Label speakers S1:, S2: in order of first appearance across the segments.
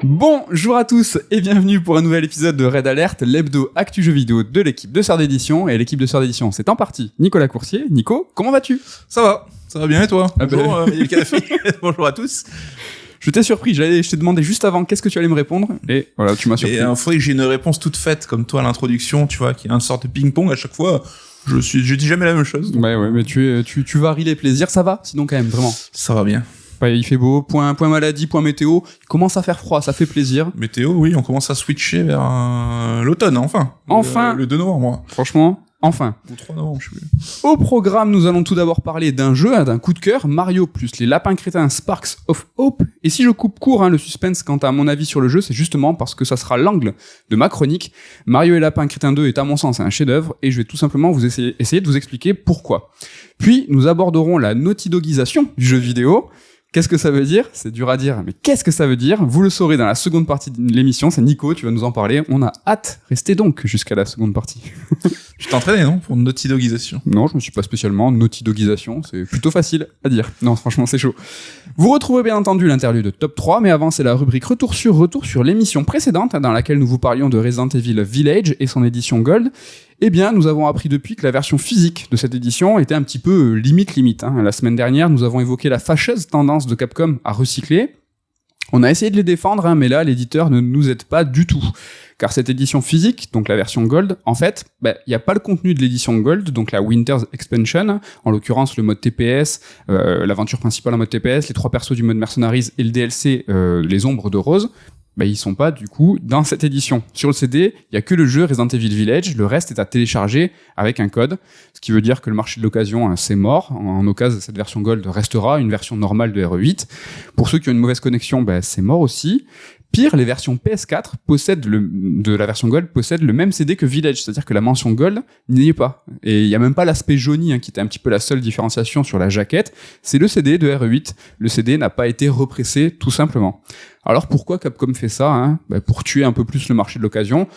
S1: Bonjour à tous et bienvenue pour un nouvel épisode de Red Alert, l'hebdo actu jeux vidéo de l'équipe de Sœurs d'édition. Et l'équipe de Sœurs d'édition, c'est en partie Nicolas Coursier. Nico, comment vas-tu ?
S2: Ça va bien et toi ?
S1: Bonjour,
S2: Miguel Café. Bonjour à tous.
S1: Je t'ai surpris, je t'ai demandé juste avant qu'est-ce que tu allais me répondre et voilà, tu m'as surpris.
S2: Et il faudrait que j'ai une réponse toute faite comme toi à l'introduction, tu vois, qui est une sorte de ping-pong à chaque fois. Je dis jamais la même chose.
S1: Ouais, mais tu varies les plaisirs, ça va sinon quand même, vraiment.
S2: Ça va bien.
S1: Ouais, il fait beau, point maladie, point météo, il commence à faire froid, ça fait plaisir.
S2: Météo, oui, on commence à switcher vers l'automne, enfin.
S1: Enfin.
S2: Le 2 novembre.
S1: Franchement, enfin.
S2: Ou 3 novembre, je sais plus.
S1: Au programme, nous allons tout d'abord parler d'un jeu, d'un coup de cœur, Mario plus les lapins crétins Sparks of Hope. Et si je coupe court le suspense quant à mon avis sur le jeu, c'est justement parce que ça sera l'angle de ma chronique. Mario et Lapin Crétin 2 est à mon sens un chef-d'œuvre et je vais tout simplement essayer de vous expliquer pourquoi. Puis, nous aborderons la Naughty Dogisation du jeu vidéo. Qu'est-ce que ça veut dire ? C'est dur à dire, mais qu'est-ce que ça veut dire ? Vous le saurez dans la seconde partie de l'émission, c'est Nico, tu vas nous en parler. On a hâte, restez donc jusqu'à la seconde partie.
S2: Tu t'es entraîné, non, pour Naughty Dogisation ?
S1: Non, je me suis pas spécialement Naughty Dogisation, c'est plutôt facile à dire. Non, franchement, c'est chaud. Vous retrouvez bien entendu l'interlude de Top 3, mais avant, c'est la rubrique Retour sur l'émission précédente, dans laquelle nous vous parlions de Resident Evil Village et son édition Gold. Eh bien, nous avons appris depuis que la version physique de cette édition était un petit peu limite. La semaine dernière, nous avons évoqué la fâcheuse tendance de Capcom à recycler. On a essayé de les défendre, mais là, l'éditeur ne nous aide pas du tout. Car cette édition physique, donc la version Gold, en fait, il n'y a pas le contenu de l'édition Gold, donc la Winter's Expansion, en l'occurrence le mode TPS, l'aventure principale en mode TPS, les 3 persos du mode Mercenaries et le DLC, les ombres de Rose. Ils sont pas du coup dans cette édition. Sur le CD, il y a que le jeu Resident Evil Village, le reste est à télécharger avec un code, ce qui veut dire que le marché de l'occasion c'est mort. En occasion, cette version Gold restera une version normale de RE8. Pour ceux qui ont une mauvaise connexion, c'est mort aussi. Pire, les versions PS4 de la version Gold possèdent le même CD que Village, c'est-à-dire que la mention Gold n'y est pas. Et il y a même pas l'aspect jauni, qui était un petit peu la seule différenciation sur la jaquette. C'est le CD de RE8. Le CD n'a pas été repressé, tout simplement. Alors pourquoi Capcom fait ça Pour tuer un peu plus le marché de l'occasion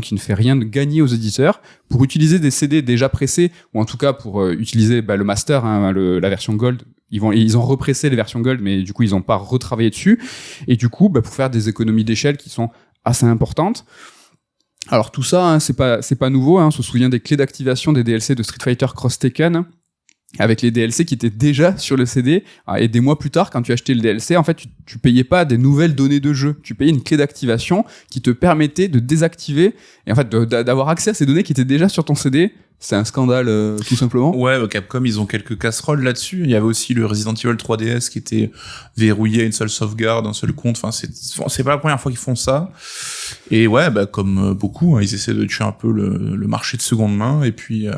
S1: qui ne fait rien de gagner aux éditeurs, pour utiliser des CD déjà pressés, ou en tout cas pour utiliser le master, la version Gold. Ils ont repressé les versions Gold, mais du coup ils n'ont pas retravaillé dessus, et du coup pour faire des économies d'échelle qui sont assez importantes. Alors tout ça c'est pas nouveau, on se souvient des clés d'activation des DLC de Street Fighter Cross Tekken, avec les DLC qui étaient déjà sur le CD, et des mois plus tard, quand tu achetais le DLC, en fait, tu payais pas des nouvelles données de jeu, tu payais une clé d'activation qui te permettait de désactiver, et en fait, d'avoir accès à ces données qui étaient déjà sur ton CD. C'est un scandale, tout simplement.
S2: Ouais, Capcom, ils ont quelques casseroles là-dessus. Il y avait aussi le Resident Evil 3DS qui était verrouillé à une seule sauvegarde, un seul compte. Enfin, c'est pas la première fois qu'ils font ça. Et ouais, comme beaucoup, ils essaient de tuer un peu le marché de seconde main, et puis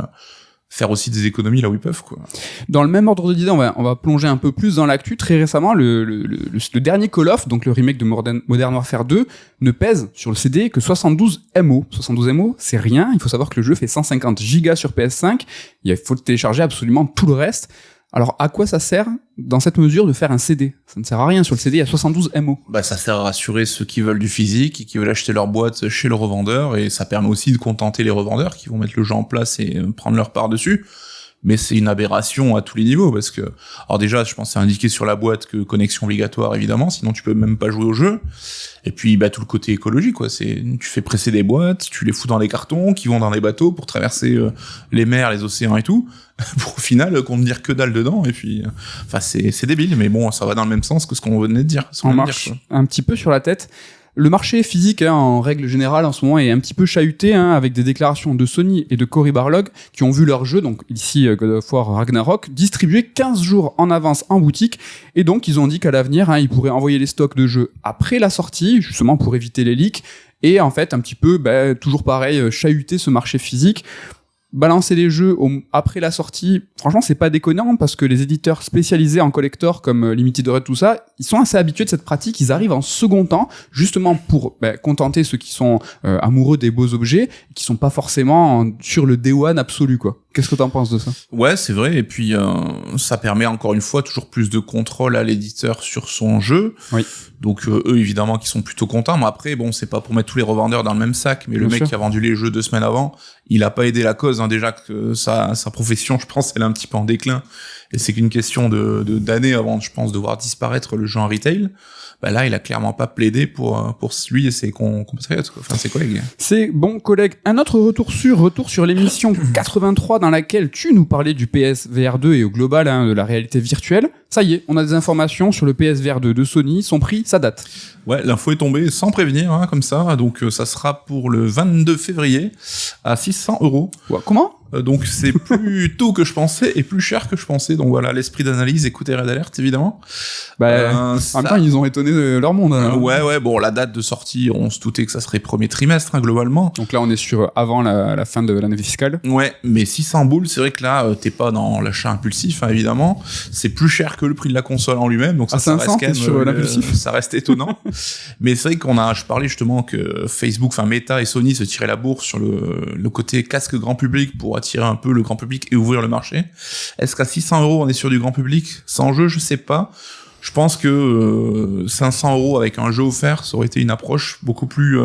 S2: faire aussi des économies là où ils peuvent, quoi.
S1: Dans le même ordre d'idée, on va plonger un peu plus dans l'actu. Très récemment, le dernier Call of, donc le remake de Modern Warfare 2, ne pèse sur le CD que 72 MO. 72 MO, c'est rien. Il faut savoir que le jeu fait 150 gigas sur PS5. Il faut télécharger absolument tout le reste. Alors, à quoi ça sert, dans cette mesure, de faire un CD ? Ça ne sert à rien. Sur le CD, il y a 72 MO.
S2: Ça sert à rassurer ceux qui veulent du physique et qui veulent acheter leur boîte chez le revendeur, et ça permet aussi de contenter les revendeurs qui vont mettre le jeu en place et prendre leur part dessus. Mais c'est une aberration à tous les niveaux, parce que, alors déjà, je pense que c'est indiqué sur la boîte que connexion obligatoire, évidemment, sinon tu peux même pas jouer au jeu. Et puis, tout le côté écologique, quoi. Tu fais presser des boîtes, tu les fous dans des cartons, qui vont dans des bateaux pour traverser les mers, les océans et tout, pour au final qu'on ne dire que dalle dedans. Et puis, c'est débile, mais bon, ça va dans le même sens que ce qu'on venait de dire.
S1: On marche un petit peu sur la tête. Le marché physique, en règle générale, en ce moment, est un petit peu chahuté, avec des déclarations de Sony et de Cory Barlog, qui ont vu leur jeu, donc ici God of War Ragnarok, distribué 15 jours en avance en boutique, et donc ils ont dit qu'à l'avenir, ils pourraient envoyer les stocks de jeux après la sortie, justement pour éviter les leaks, et en fait, un petit peu, toujours pareil, chahuter ce marché physique. Balancer les jeux après la sortie, franchement c'est pas déconnant, parce que les éditeurs spécialisés en collector comme Limited Run, tout ça, ils sont assez habitués de cette pratique. Ils arrivent en second temps, justement pour contenter ceux qui sont amoureux des beaux objets, qui sont pas forcément sur le day one absolu, quoi. Qu'est-ce que t'en penses de ça ?
S2: Ouais, c'est vrai, et puis ça permet encore une fois toujours plus de contrôle à l'éditeur sur son jeu.
S1: Oui.
S2: Donc eux évidemment qui sont plutôt contents, mais après c'est pas pour mettre tous les revendeurs dans le même sac, mais le mec qui a vendu les jeux 2 semaines avant, il a pas aidé la cause, hein, déjà que sa profession, je pense, elle est un petit peu en déclin, et c'est qu'une question d'années avant, je pense, de voir disparaître le jeu en retail. Bah là, il a clairement pas plaidé pour lui et ses compatriotes, quoi. Enfin, ses collègues.
S1: C'est bon, collègue. Un autre retour sur l'émission 83 dans laquelle tu nous parlais du PSVR 2 et au global, hein, de la réalité virtuelle. Ça y est, on a des informations sur le PSVR 2 de Sony, son prix, sa date.
S2: Ouais, l'info est tombée sans prévenir, hein, comme ça. Donc, ça sera pour le 22 février à 600 €.
S1: Ouais, comment?
S2: Donc c'est plus tôt que je pensais et plus cher que je pensais. Donc voilà, l'esprit d'analyse, écoutez Red Alert évidemment.
S1: En même temps, ils ont étonné leur monde. Hein.
S2: Ouais, bon, la date de sortie, on se doutait que ça serait premier trimestre, hein, globalement.
S1: Donc là, on est sur avant la fin de l'année fiscale.
S2: Ouais, mais 600 boules, c'est vrai que là, t'es pas dans l'achat impulsif, hein, évidemment. C'est plus cher que le prix de la console en lui-même. Donc ça reste quand même,
S1: sur l'impulsif.
S2: Ça reste étonnant. Mais c'est vrai je parlais justement que Facebook, enfin Meta et Sony se tiraient la bourse sur le côté casque grand public pour attirer un peu le grand public et ouvrir le marché. Est-ce qu'à 600 € on est sur du grand public sans jeu? Je sais pas. Je pense que 500 € avec un jeu offert, ça aurait été une approche beaucoup plus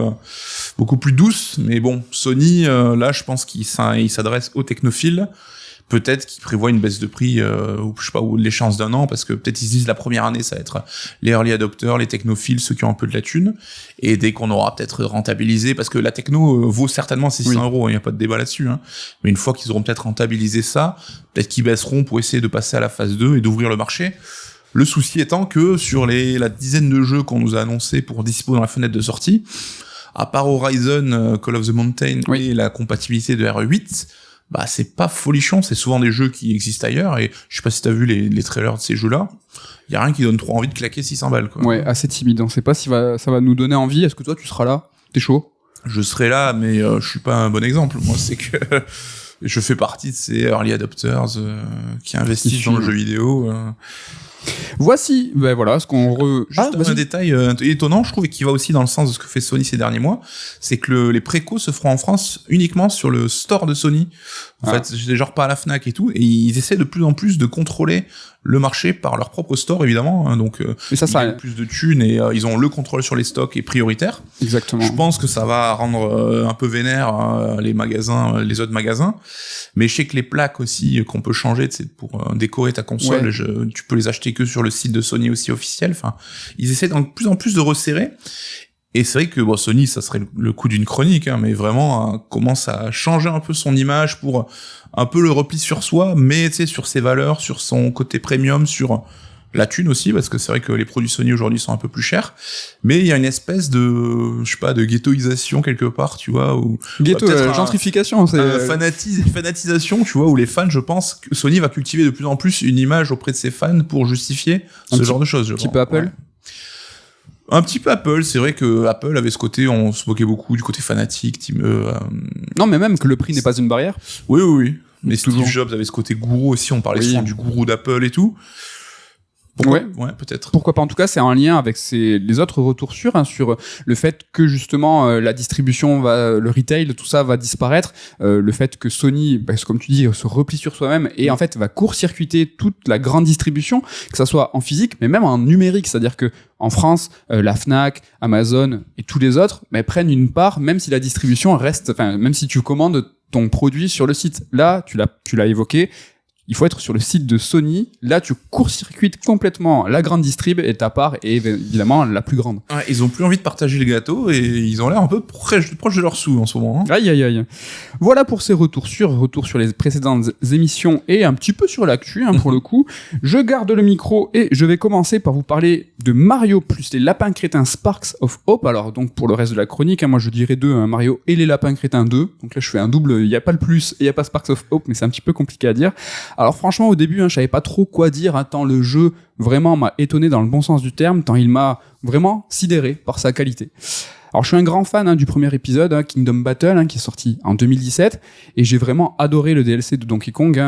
S2: douce. Mais bon, Sony, là, je pense qu'il s'adresse aux technophiles. Peut-être qu'ils prévoient une baisse de prix, ou je sais pas, ou l'échéance d'un an, parce que peut-être ils se disent la première année, ça va être les early adopters, les technophiles, ceux qui ont un peu de la thune. Et dès qu'on aura peut-être rentabilisé, parce que la techno vaut certainement 600 €, il n'y a pas de débat là-dessus, hein. Mais une fois qu'ils auront peut-être rentabilisé ça, peut-être qu'ils baisseront pour essayer de passer à la phase 2 et d'ouvrir le marché. Le souci étant que sur la dizaine de jeux qu'on nous a annoncés pour dispo dans la fenêtre de sortie, à part Horizon, Call of the Mountain et la compatibilité de R8, bah c'est pas folichon, c'est souvent des jeux qui existent ailleurs, et je sais pas si t'as vu les trailers de ces jeux-là, y a rien qui donne trop envie de claquer 600 balles, quoi.
S1: Ouais, assez timide, on sait pas si ça va nous donner envie. Est-ce que toi tu seras là? T'es chaud?
S2: Je serai là, mais je suis pas un bon exemple, moi, c'est que je fais partie de ces early adopters qui investissent dans le jeu vidéo.
S1: Voici, voilà, ce qu'on
S2: Juste un détail étonnant, je trouve, et qui va aussi dans le sens de ce que fait Sony ces derniers mois, c'est que les précos se feront en France uniquement sur le store de Sony. En fait, c'est genre pas à la Fnac et tout, et ils essaient de plus en plus de contrôler le marché par leur propre store, évidemment, hein, donc ils gagnent plus de thunes et ils ont le contrôle sur les stocks et prioritaire.
S1: Exactement.
S2: Je pense que ça va rendre un peu vénère les autres magasins, mais je sais que les plaques aussi qu'on peut changer, pour décorer ta console, tu peux les acheter que sur le site de Sony aussi officiel. Enfin, ils essaient de plus en plus de resserrer. Et c'est vrai que Sony, ça serait le coup d'une chronique, hein, mais vraiment commence à changer un peu son image pour un peu le repli sur soi, mais tu sais, sur ses valeurs, sur son côté premium, sur la thune aussi, parce que c'est vrai que les produits Sony aujourd'hui sont un peu plus chers, mais il y a une espèce de, je sais pas, de ghettoisation quelque part, tu vois, ou
S1: gentrification, c'est
S2: fanatisation, tu vois, où les fans, je pense que Sony va cultiver de plus en plus une image auprès de ses fans pour justifier ce genre de choses.
S1: Un petit peu Apple.
S2: Ouais. Un petit peu Apple, c'est vrai que Apple avait ce côté, on se moquait beaucoup du côté fanatique,
S1: Non, mais même que le prix n'est pas une barrière.
S2: Oui. Mais Steve Jobs avait ce côté gourou aussi, on parlait souvent du gourou d'Apple et tout. Ouais, peut-être.
S1: Pourquoi pas? En tout cas, c'est un lien avec les autres retours sur le fait que justement la distribution le retail, tout ça va disparaître, le fait que Sony, comme tu dis, se replie sur soi-même et en fait va court-circuiter toute la grande distribution, que ça soit en physique, mais même en numérique, c'est-à-dire que en France, la Fnac, Amazon et tous les autres, prennent une part, même si la distribution reste, enfin, même si tu commandes ton produit sur le site. Là, tu l'as évoqué. Il faut être sur le site de Sony. Là, tu court-circuites complètement la grande distrib et ta part est évidemment la plus grande.
S2: Ouais, ils ont plus envie de partager le gâteau et ils ont l'air un peu proche de leur sous en ce moment. Hein.
S1: Aïe. Voilà pour ces retours sur les précédentes émissions et un petit peu sur l'actu, pour le coup. Je garde le micro et je vais commencer par vous parler de Mario plus les lapins crétins Sparks of Hope. Alors, donc, pour le reste de la chronique, moi je dirais Mario et les lapins crétins 2. Donc là, je fais un double. Il n'y a pas le plus et il n'y a pas Sparks of Hope, mais c'est un petit peu compliqué à dire. Alors franchement, au début, je savais pas trop quoi dire, tant le jeu vraiment m'a étonné dans le bon sens du terme, tant il m'a vraiment sidéré par sa qualité. Alors je suis un grand fan du premier épisode, Kingdom Battle, qui est sorti en 2017, et j'ai vraiment adoré le DLC de Donkey Kong,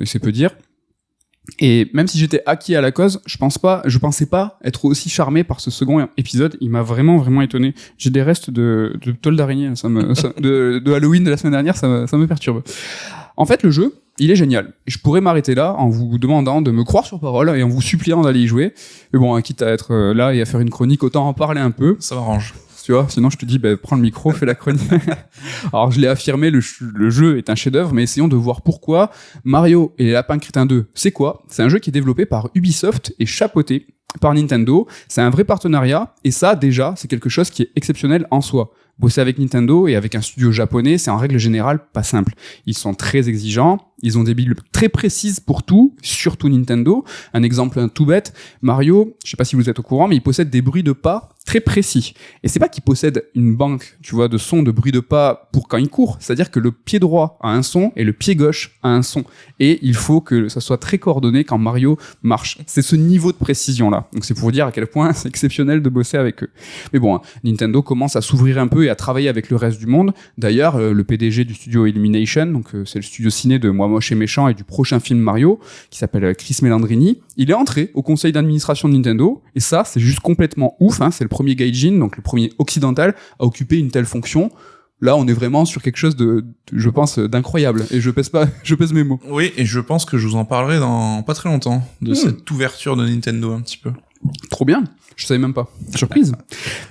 S1: c'est peu dire. Et même si j'étais acquis à la cause, je pensais pas être aussi charmé par ce second épisode. Il m'a vraiment étonné. J'ai des restes de toile d'araignée, de Halloween de la semaine dernière, ça me perturbe. En fait, le jeu, il est génial. Et je pourrais m'arrêter là en vous demandant de me croire sur parole et en vous suppliant d'aller y jouer. Mais bon, quitte à être là et à faire une chronique, autant en parler un peu.
S2: Ça m'arrange.
S1: tu vois. Sinon, je te dis, prends le micro, fais la chronique. Alors, je l'ai affirmé, le jeu est un chef-d'œuvre, mais essayons de voir pourquoi. Mario et les Lapins Crétins 2, c'est quoi? C'est un jeu qui est développé par Ubisoft et chapeauté par Nintendo. C'est un vrai partenariat, et ça, déjà, c'est quelque chose qui est exceptionnel en soi. Bosser avec Nintendo et avec un studio japonais, c'est en règle générale pas simple. Ils sont très exigeants, ils ont des billes très précises pour tout, surtout Nintendo. Un exemple tout bête, Mario, je sais pas si vous êtes au courant, mais il possède des bruits de pas très précis. Et c'est pas qu'il possède une banque, tu vois, de sons de bruits de pas pour quand il court. C'est-à-dire que le pied droit a un son et le pied gauche a un son. Et il faut que ça soit très coordonné quand Mario marche. C'est ce niveau de précision-là. Donc c'est pour vous dire à quel point c'est exceptionnel de bosser avec eux. Mais bon, Nintendo commence à s'ouvrir un peu et à travailler avec le reste du monde. D'ailleurs, le PDG du studio Illumination, donc c'est le studio ciné de Moi Moche et Méchant et du prochain film Mario, qui s'appelle Chris Melandrini, il est entré au conseil d'administration de Nintendo. Et ça, c'est juste complètement ouf, hein. C'est le premier gaijin, donc le premier occidental, à occuper une telle fonction. Là, on est vraiment sur quelque chose de je pense, d'incroyable. Et je pèse mes mots.
S2: Oui, et je pense que je vous en parlerai dans pas très longtemps, de cette ouverture de Nintendo un petit peu.
S1: Trop bien. Je savais même pas. Surprise.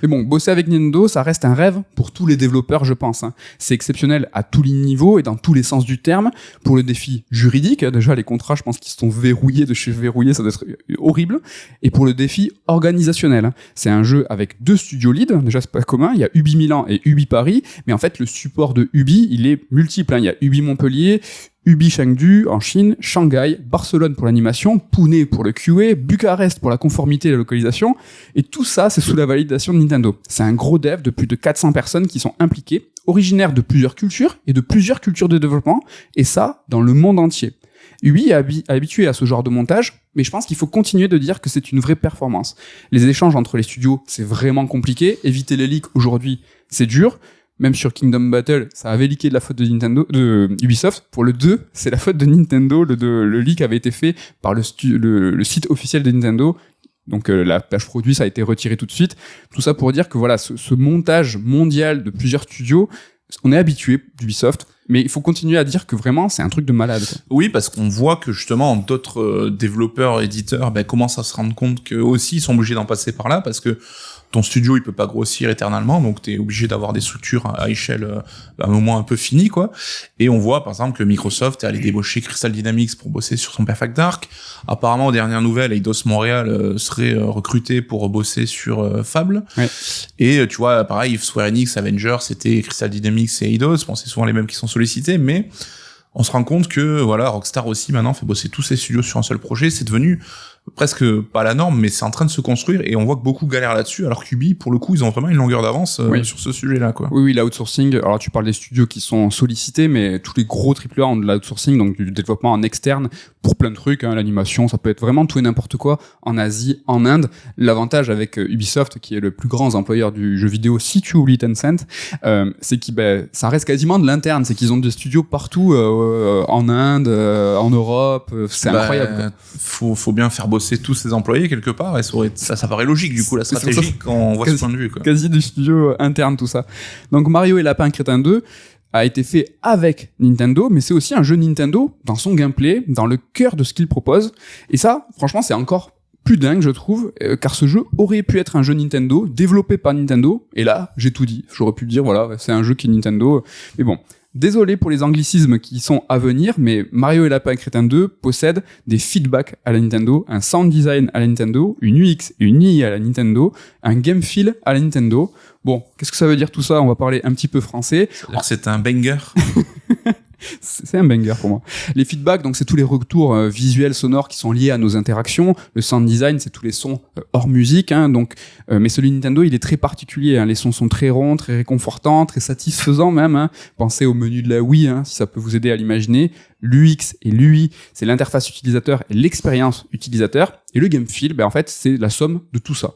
S1: Mais bon, bosser avec Nintendo, ça reste un rêve pour tous les développeurs, je pense, hein. C'est exceptionnel à tous les niveaux et dans tous les sens du terme. Pour le défi juridique, déjà les contrats, je pense qu'ils sont verrouillés de chez verrouillés, ça doit être horrible. Et pour le défi organisationnel, hein. C'est un jeu avec 2 studios lead, déjà c'est pas commun, il y a Ubi Milan et Ubi Paris, mais en fait le support de Ubi, il est multiple, hein. Il y a Ubi Montpellier, Ubi Chengdu en Chine, Shanghai, Barcelone pour l'animation, Pune pour le QA, Bucarest pour la conformité et la localisation, et tout ça c'est sous la validation de Nintendo. C'est un gros dev de plus de 400 personnes qui sont impliquées, originaires de plusieurs cultures et de plusieurs cultures de développement, et ça dans le monde entier. Ubi est habitué à ce genre de montage, mais je pense qu'il faut continuer de dire que c'est une vraie performance. Les échanges entre les studios, c'est vraiment compliqué, éviter les leaks aujourd'hui, c'est dur. Même sur Kingdom Battle, ça avait leaké de la faute de Ubisoft. Pour le 2, c'est la faute de Nintendo. Le leak avait été fait par le site officiel de Nintendo. Donc la page produit, ça a été retiré tout de suite. Tout ça pour dire que voilà, ce montage mondial de plusieurs studios, on est habitué d'Ubisoft, mais il faut continuer à dire que vraiment c'est un truc de malade, quoi.
S2: Oui, parce qu'on voit que justement d'autres développeurs, éditeurs commencent à se rendre compte qu'eux aussi ils sont obligés d'en passer par là, parce que ton studio il peut pas grossir éternellement, donc t'es obligé d'avoir des structures à échelle à un moment un peu fini, quoi. Et on voit par exemple que Microsoft est allé débaucher Crystal Dynamics pour bosser sur son Perfect Dark. Apparemment, aux dernières nouvelles, Eidos Montréal serait recruté pour bosser sur Fable.
S1: Ouais.
S2: Et tu vois, pareil, Square Enix, Avengers, c'était Crystal Dynamics et Eidos. Bon, c'est souvent les mêmes qui sont sollicités, mais on se rend compte que voilà, Rockstar aussi maintenant fait bosser tous ses studios sur un seul projet. C'est devenu presque pas la norme, mais c'est en train de se construire et on voit que beaucoup galèrent là-dessus, alors qu'Ubi, pour le coup, ils ont vraiment une longueur d'avance sur ce sujet-là, quoi.
S1: Oui, l'outsourcing. Alors, tu parles des studios qui sont sollicités, mais tous les gros AAA ont de l'outsourcing, donc du développement en externe pour plein de trucs, hein. L'animation, ça peut être vraiment tout et n'importe quoi en Asie, en Inde. L'avantage avec Ubisoft, qui est le plus grand employeur du jeu vidéo, si tu oublies Tencent, c'est que ça reste quasiment de l'interne. C'est qu'ils ont des studios partout, en Inde, en Europe. C'est incroyable, quoi.
S2: Faut bien faire bosser tous ses employés quelque part, et ça paraît logique du coup la stratégie quand on voit ce point de vue, quoi.
S1: Quasi des studios internes, tout ça. Donc Mario et Lapin Crétin 2 a été fait avec Nintendo, mais c'est aussi un jeu Nintendo dans son gameplay, dans le cœur de ce qu'il propose. Et ça, franchement, c'est encore plus dingue, je trouve, car ce jeu aurait pu être un jeu Nintendo, développé par Nintendo, et là, j'ai tout dit. J'aurais pu dire, voilà, c'est un jeu qui est Nintendo, mais bon. Désolé pour les anglicismes qui sont à venir, mais Mario et Lapin Crétin 2 possèdent des feedbacks à la Nintendo, un sound design à la Nintendo, une UX et une UI à la Nintendo, un game feel à la Nintendo. Bon, qu'est-ce que ça veut dire tout ça? On va parler un petit peu français.
S2: C'est-à-dire que c'est un banger.
S1: C'est un banger pour moi. Les feedbacks, donc c'est tous les retours visuels, sonores qui sont liés à nos interactions. Le sound design, c'est tous les sons hors musique, hein, donc. Mais celui Nintendo, il est très particulier, hein. Les sons sont très ronds, très réconfortants, très satisfaisants même, hein. Pensez au menu de la Wii, hein, si ça peut vous aider à l'imaginer. L'UX et l'UI, c'est l'interface utilisateur et l'expérience utilisateur. Et le game feel, en fait, c'est la somme de tout ça.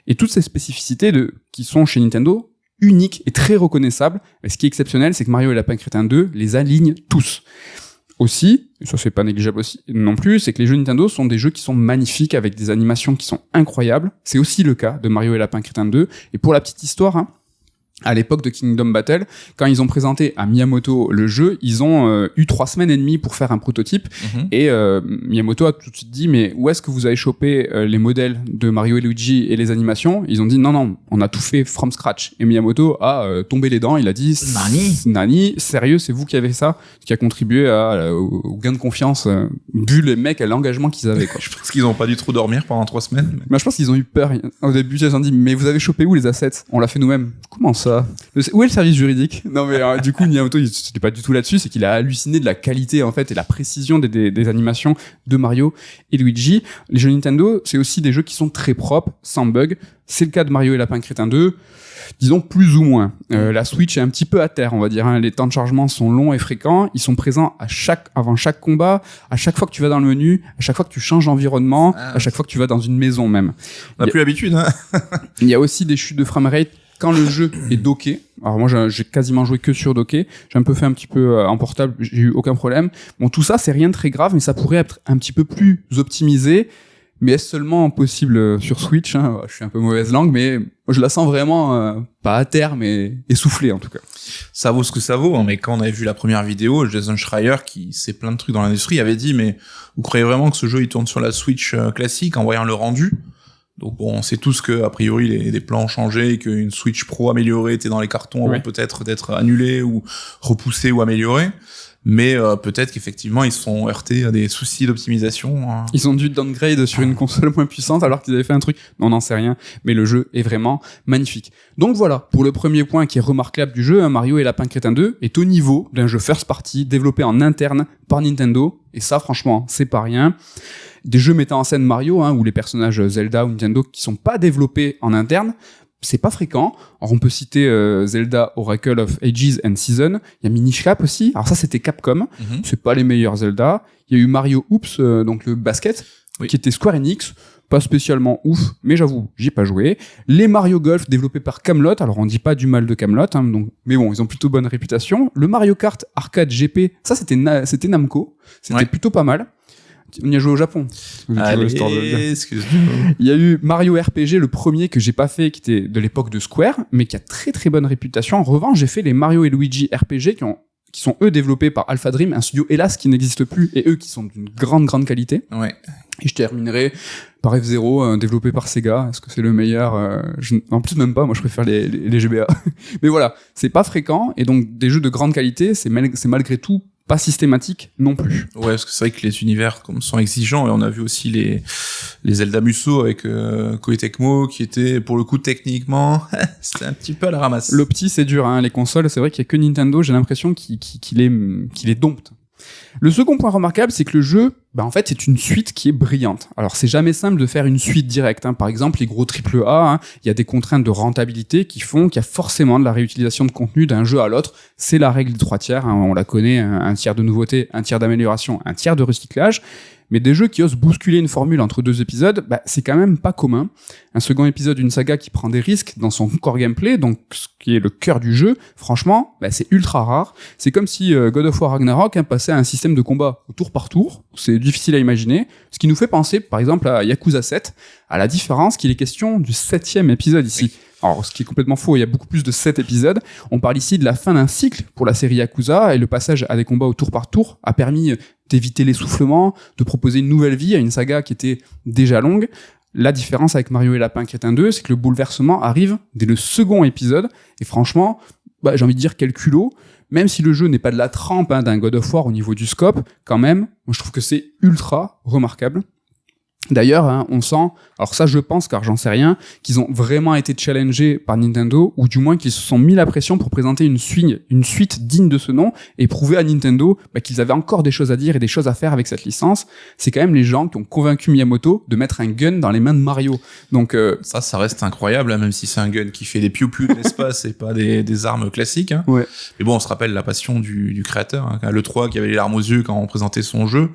S1: Et toutes ces spécificités qui sont chez Nintendo, unique et très reconnaissable. Et ce qui est exceptionnel, c'est que Mario et Lapin Crétin 2 les alignent tous. Aussi, et ça c'est pas négligeable aussi non plus, c'est que les jeux Nintendo sont des jeux qui sont magnifiques avec des animations qui sont incroyables. C'est aussi le cas de Mario et Lapin Crétin 2. Et pour la petite histoire, hein, À l'époque de Kingdom Battle, quand ils ont présenté à Miyamoto le jeu, ils ont eu 3 semaines et demie pour faire un prototype. Et Miyamoto a tout de suite dit, mais où est-ce que vous avez chopé les modèles de Mario et Luigi et les animations? Ils ont dit, non, on a tout fait from scratch. Et Miyamoto a tombé les dents, il a dit, Nani, sérieux, c'est vous qui avez ça? Ce qui a contribué au gain de confiance, vu les mecs et l'engagement qu'ils avaient, quoi.
S2: Je pense qu'ils ont pas dû trop dormir pendant 3 semaines.
S1: Mais je pense qu'ils ont eu peur. Au début, ils ont dit, mais vous avez chopé où les assets? On l'a fait nous-mêmes. Comment ça? Où est le service juridique? Non mais du coup Miyamoto il c'était pas du tout là-dessus, c'est qu'il a halluciné de la qualité en fait et la précision des animations de Mario et Luigi. Les jeux Nintendo, c'est aussi des jeux qui sont très propres, sans bug. C'est le cas de Mario et Lapin Crétin 2. Disons plus ou moins. La Switch est un petit peu à terre, on va dire. Hein. Les temps de chargement sont longs et fréquents. Ils sont présents avant chaque combat, à chaque fois que tu vas dans le menu, à chaque fois que tu changes d'environnement, à chaque fois que tu vas dans une maison même.
S2: On n'a plus l'habitude. Hein.
S1: Il y a aussi des chutes de framerate quand le jeu est docké. Alors moi j'ai quasiment joué que sur docké. J'ai un peu fait un petit peu en portable, j'ai eu aucun problème. Bon, tout ça c'est rien de très grave, mais ça pourrait être un petit peu plus optimisé. Mais est-ce seulement possible sur Switch, hein? Je suis un peu mauvaise langue, mais je la sens vraiment pas à terre, mais essoufflée en tout cas.
S2: Ça vaut ce que ça vaut, hein, mais quand on avait vu la première vidéo, Jason Schreier, qui sait plein de trucs dans l'industrie, avait dit, mais vous croyez vraiment que ce jeu il tourne sur la Switch classique en voyant le rendu? Donc bon, on sait tous que a priori les plans ont changé et qu'une Switch Pro améliorée était dans les cartons avant peut-être d'être annulée ou repoussée ou améliorée. Mais peut-être qu'effectivement ils sont heurtés à des soucis d'optimisation. Hein.
S1: Ils ont dû downgrade sur une console moins puissante alors qu'ils avaient fait un truc. Non, on n'en sait rien. Mais le jeu est vraiment magnifique. Donc voilà, pour le premier point qui est remarquable du jeu, hein, Mario et Lapin Crétin 2 est au niveau d'un jeu first party développé en interne par Nintendo. Et ça, franchement, c'est pas rien. Des jeux mettant en scène Mario, hein, ou les personnages Zelda ou Nintendo qui sont pas développés en interne, c'est pas fréquent. Alors on peut citer Zelda Oracle of Ages and Seasons. Il y a Minish Cap aussi. Alors ça c'était Capcom. C'est pas les meilleurs Zelda. Il y a eu Mario Oops, donc le basket, qui était Square Enix. Pas spécialement ouf, mais j'avoue, j'y ai pas joué. Les Mario Golf développés par Camelot. Alors on dit pas du mal de Camelot, hein, donc, mais bon, ils ont plutôt bonne réputation. Le Mario Kart Arcade GP, ça c'était Namco. C'était plutôt pas mal. On y a joué au Japon.
S2: Excuse-moi.
S1: Il y a eu Mario RPG, le premier que j'ai pas fait, qui était de l'époque de Square, mais qui a très très bonne réputation. En revanche, j'ai fait les Mario et Luigi RPG qui sont eux développés par Alpha Dream, un studio hélas qui n'existe plus, et eux qui sont d'une grande qualité.
S2: Ouais.
S1: Et je terminerai par F0, développé par Sega. Est-ce que c'est le meilleur? En plus même pas, moi je préfère les GBA. Mais voilà, c'est pas fréquent, et donc des jeux de grande qualité, c'est malgré tout pas systématique non plus.
S2: Ouais, parce que c'est vrai que les univers sont exigeants, et on a vu aussi les Zelda Musou avec Koei Tecmo qui étaient pour le coup techniquement c'était un petit peu à la ramasse.
S1: L'opti c'est dur, hein. Les consoles c'est vrai qu'il y a que Nintendo, j'ai l'impression qu'il les dompte. Le second point remarquable, c'est que le jeu, en fait, c'est une suite qui est brillante. Alors, c'est jamais simple de faire une suite directe, hein. Par exemple, les gros AAA, hein, il y a des contraintes de rentabilité qui font qu'il y a forcément de la réutilisation de contenu d'un jeu à l'autre. C'est la règle des 3 tiers, hein, on la connaît, un tiers de nouveauté, un tiers d'amélioration, un tiers de recyclage. Mais des jeux qui osent bousculer une formule entre 2 épisodes, c'est quand même pas commun. Un second épisode d'une saga qui prend des risques dans son core gameplay, donc ce qui est le cœur du jeu, franchement, c'est ultra rare. C'est comme si God of War Ragnarok passait à un système de combat au tour par tour. C'est difficile à imaginer. Ce qui nous fait penser, par exemple, à Yakuza 7, à la différence qu'il est question du 7e épisode ici. Oui. Alors, ce qui est complètement faux, il y a beaucoup plus de 7 épisodes. On parle ici de la fin d'un cycle pour la série Yakuza, et le passage à des combats au tour par tour a permis d'éviter l'essoufflement, de proposer une nouvelle vie à une saga qui était déjà longue. La différence avec Mario et Lapin Crétin 2, c'est que le bouleversement arrive dès le second épisode, et franchement, j'ai envie de dire quel culot. Même si le jeu n'est pas de la trempe d'un God of War au niveau du scope, quand même, moi je trouve que c'est ultra remarquable. D'ailleurs, on sent, alors ça je pense car j'en sais rien, qu'ils ont vraiment été challengés par Nintendo, ou du moins qu'ils se sont mis la pression pour présenter une suite digne de ce nom, et prouver à Nintendo qu'ils avaient encore des choses à dire et des choses à faire avec cette licence. C'est quand même les gens qui ont convaincu Miyamoto de mettre un gun dans les mains de Mario. Donc
S2: ça reste incroyable, hein, même si c'est un gun qui fait des piou-piou de l'espace et pas des armes classiques. Hein. Ouais. Mais bon, on se rappelle la passion du créateur, hein, l'E3 qui avait les larmes aux yeux quand on présentait son jeu.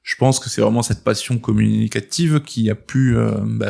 S2: Je pense que c'est vraiment cette passion communicative qui a pu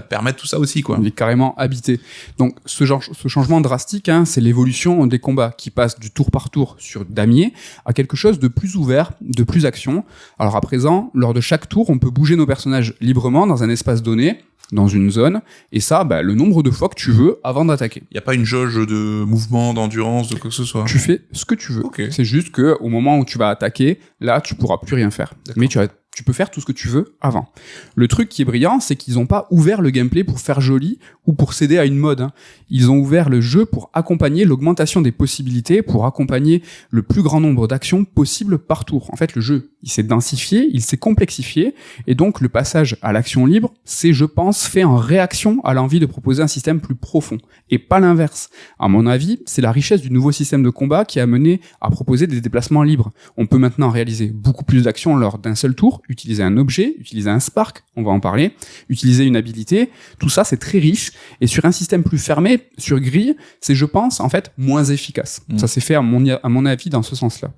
S2: permettre tout ça aussi, quoi.
S1: Il est carrément habité. Donc ce changement drastique, c'est l'évolution des combats qui passent du tour par tour sur damier à quelque chose de plus ouvert, de plus action. Alors à présent, lors de chaque tour, on peut bouger nos personnages librement dans un espace donné. dans une zone, et ça, le nombre de fois que tu veux avant d'attaquer.
S2: Il n'y a pas une jauge de mouvement, d'endurance, de quoi que ce soit.
S1: Tu fais ce que tu veux.
S2: Okay.
S1: C'est juste que au moment où tu vas attaquer, là, tu pourras plus rien faire.
S2: D'accord.
S1: Mais tu peux faire tout ce que tu veux avant. Le truc qui est brillant, c'est qu'ils n'ont pas ouvert le gameplay pour faire joli ou pour céder à une mode. Hein. Ils ont ouvert le jeu pour accompagner l'augmentation des possibilités, pour accompagner le plus grand nombre d'actions possibles par tour. En fait, le jeu, il s'est densifié, il s'est complexifié, et donc le passage à l'action libre, c'est, je pense, fait en réaction à l'envie de proposer un système plus profond, et pas l'inverse. À mon avis, c'est la richesse du nouveau système de combat qui a mené à proposer des déplacements libres. On peut maintenant réaliser beaucoup plus d'actions lors d'un seul tour, utiliser un objet, utiliser un spark, on va en parler, utiliser une habilité, tout ça c'est très riche, et sur un système plus fermé, sur grille, c'est, je pense, en fait, moins efficace. Ça s'est fait à mon avis dans ce sens-là.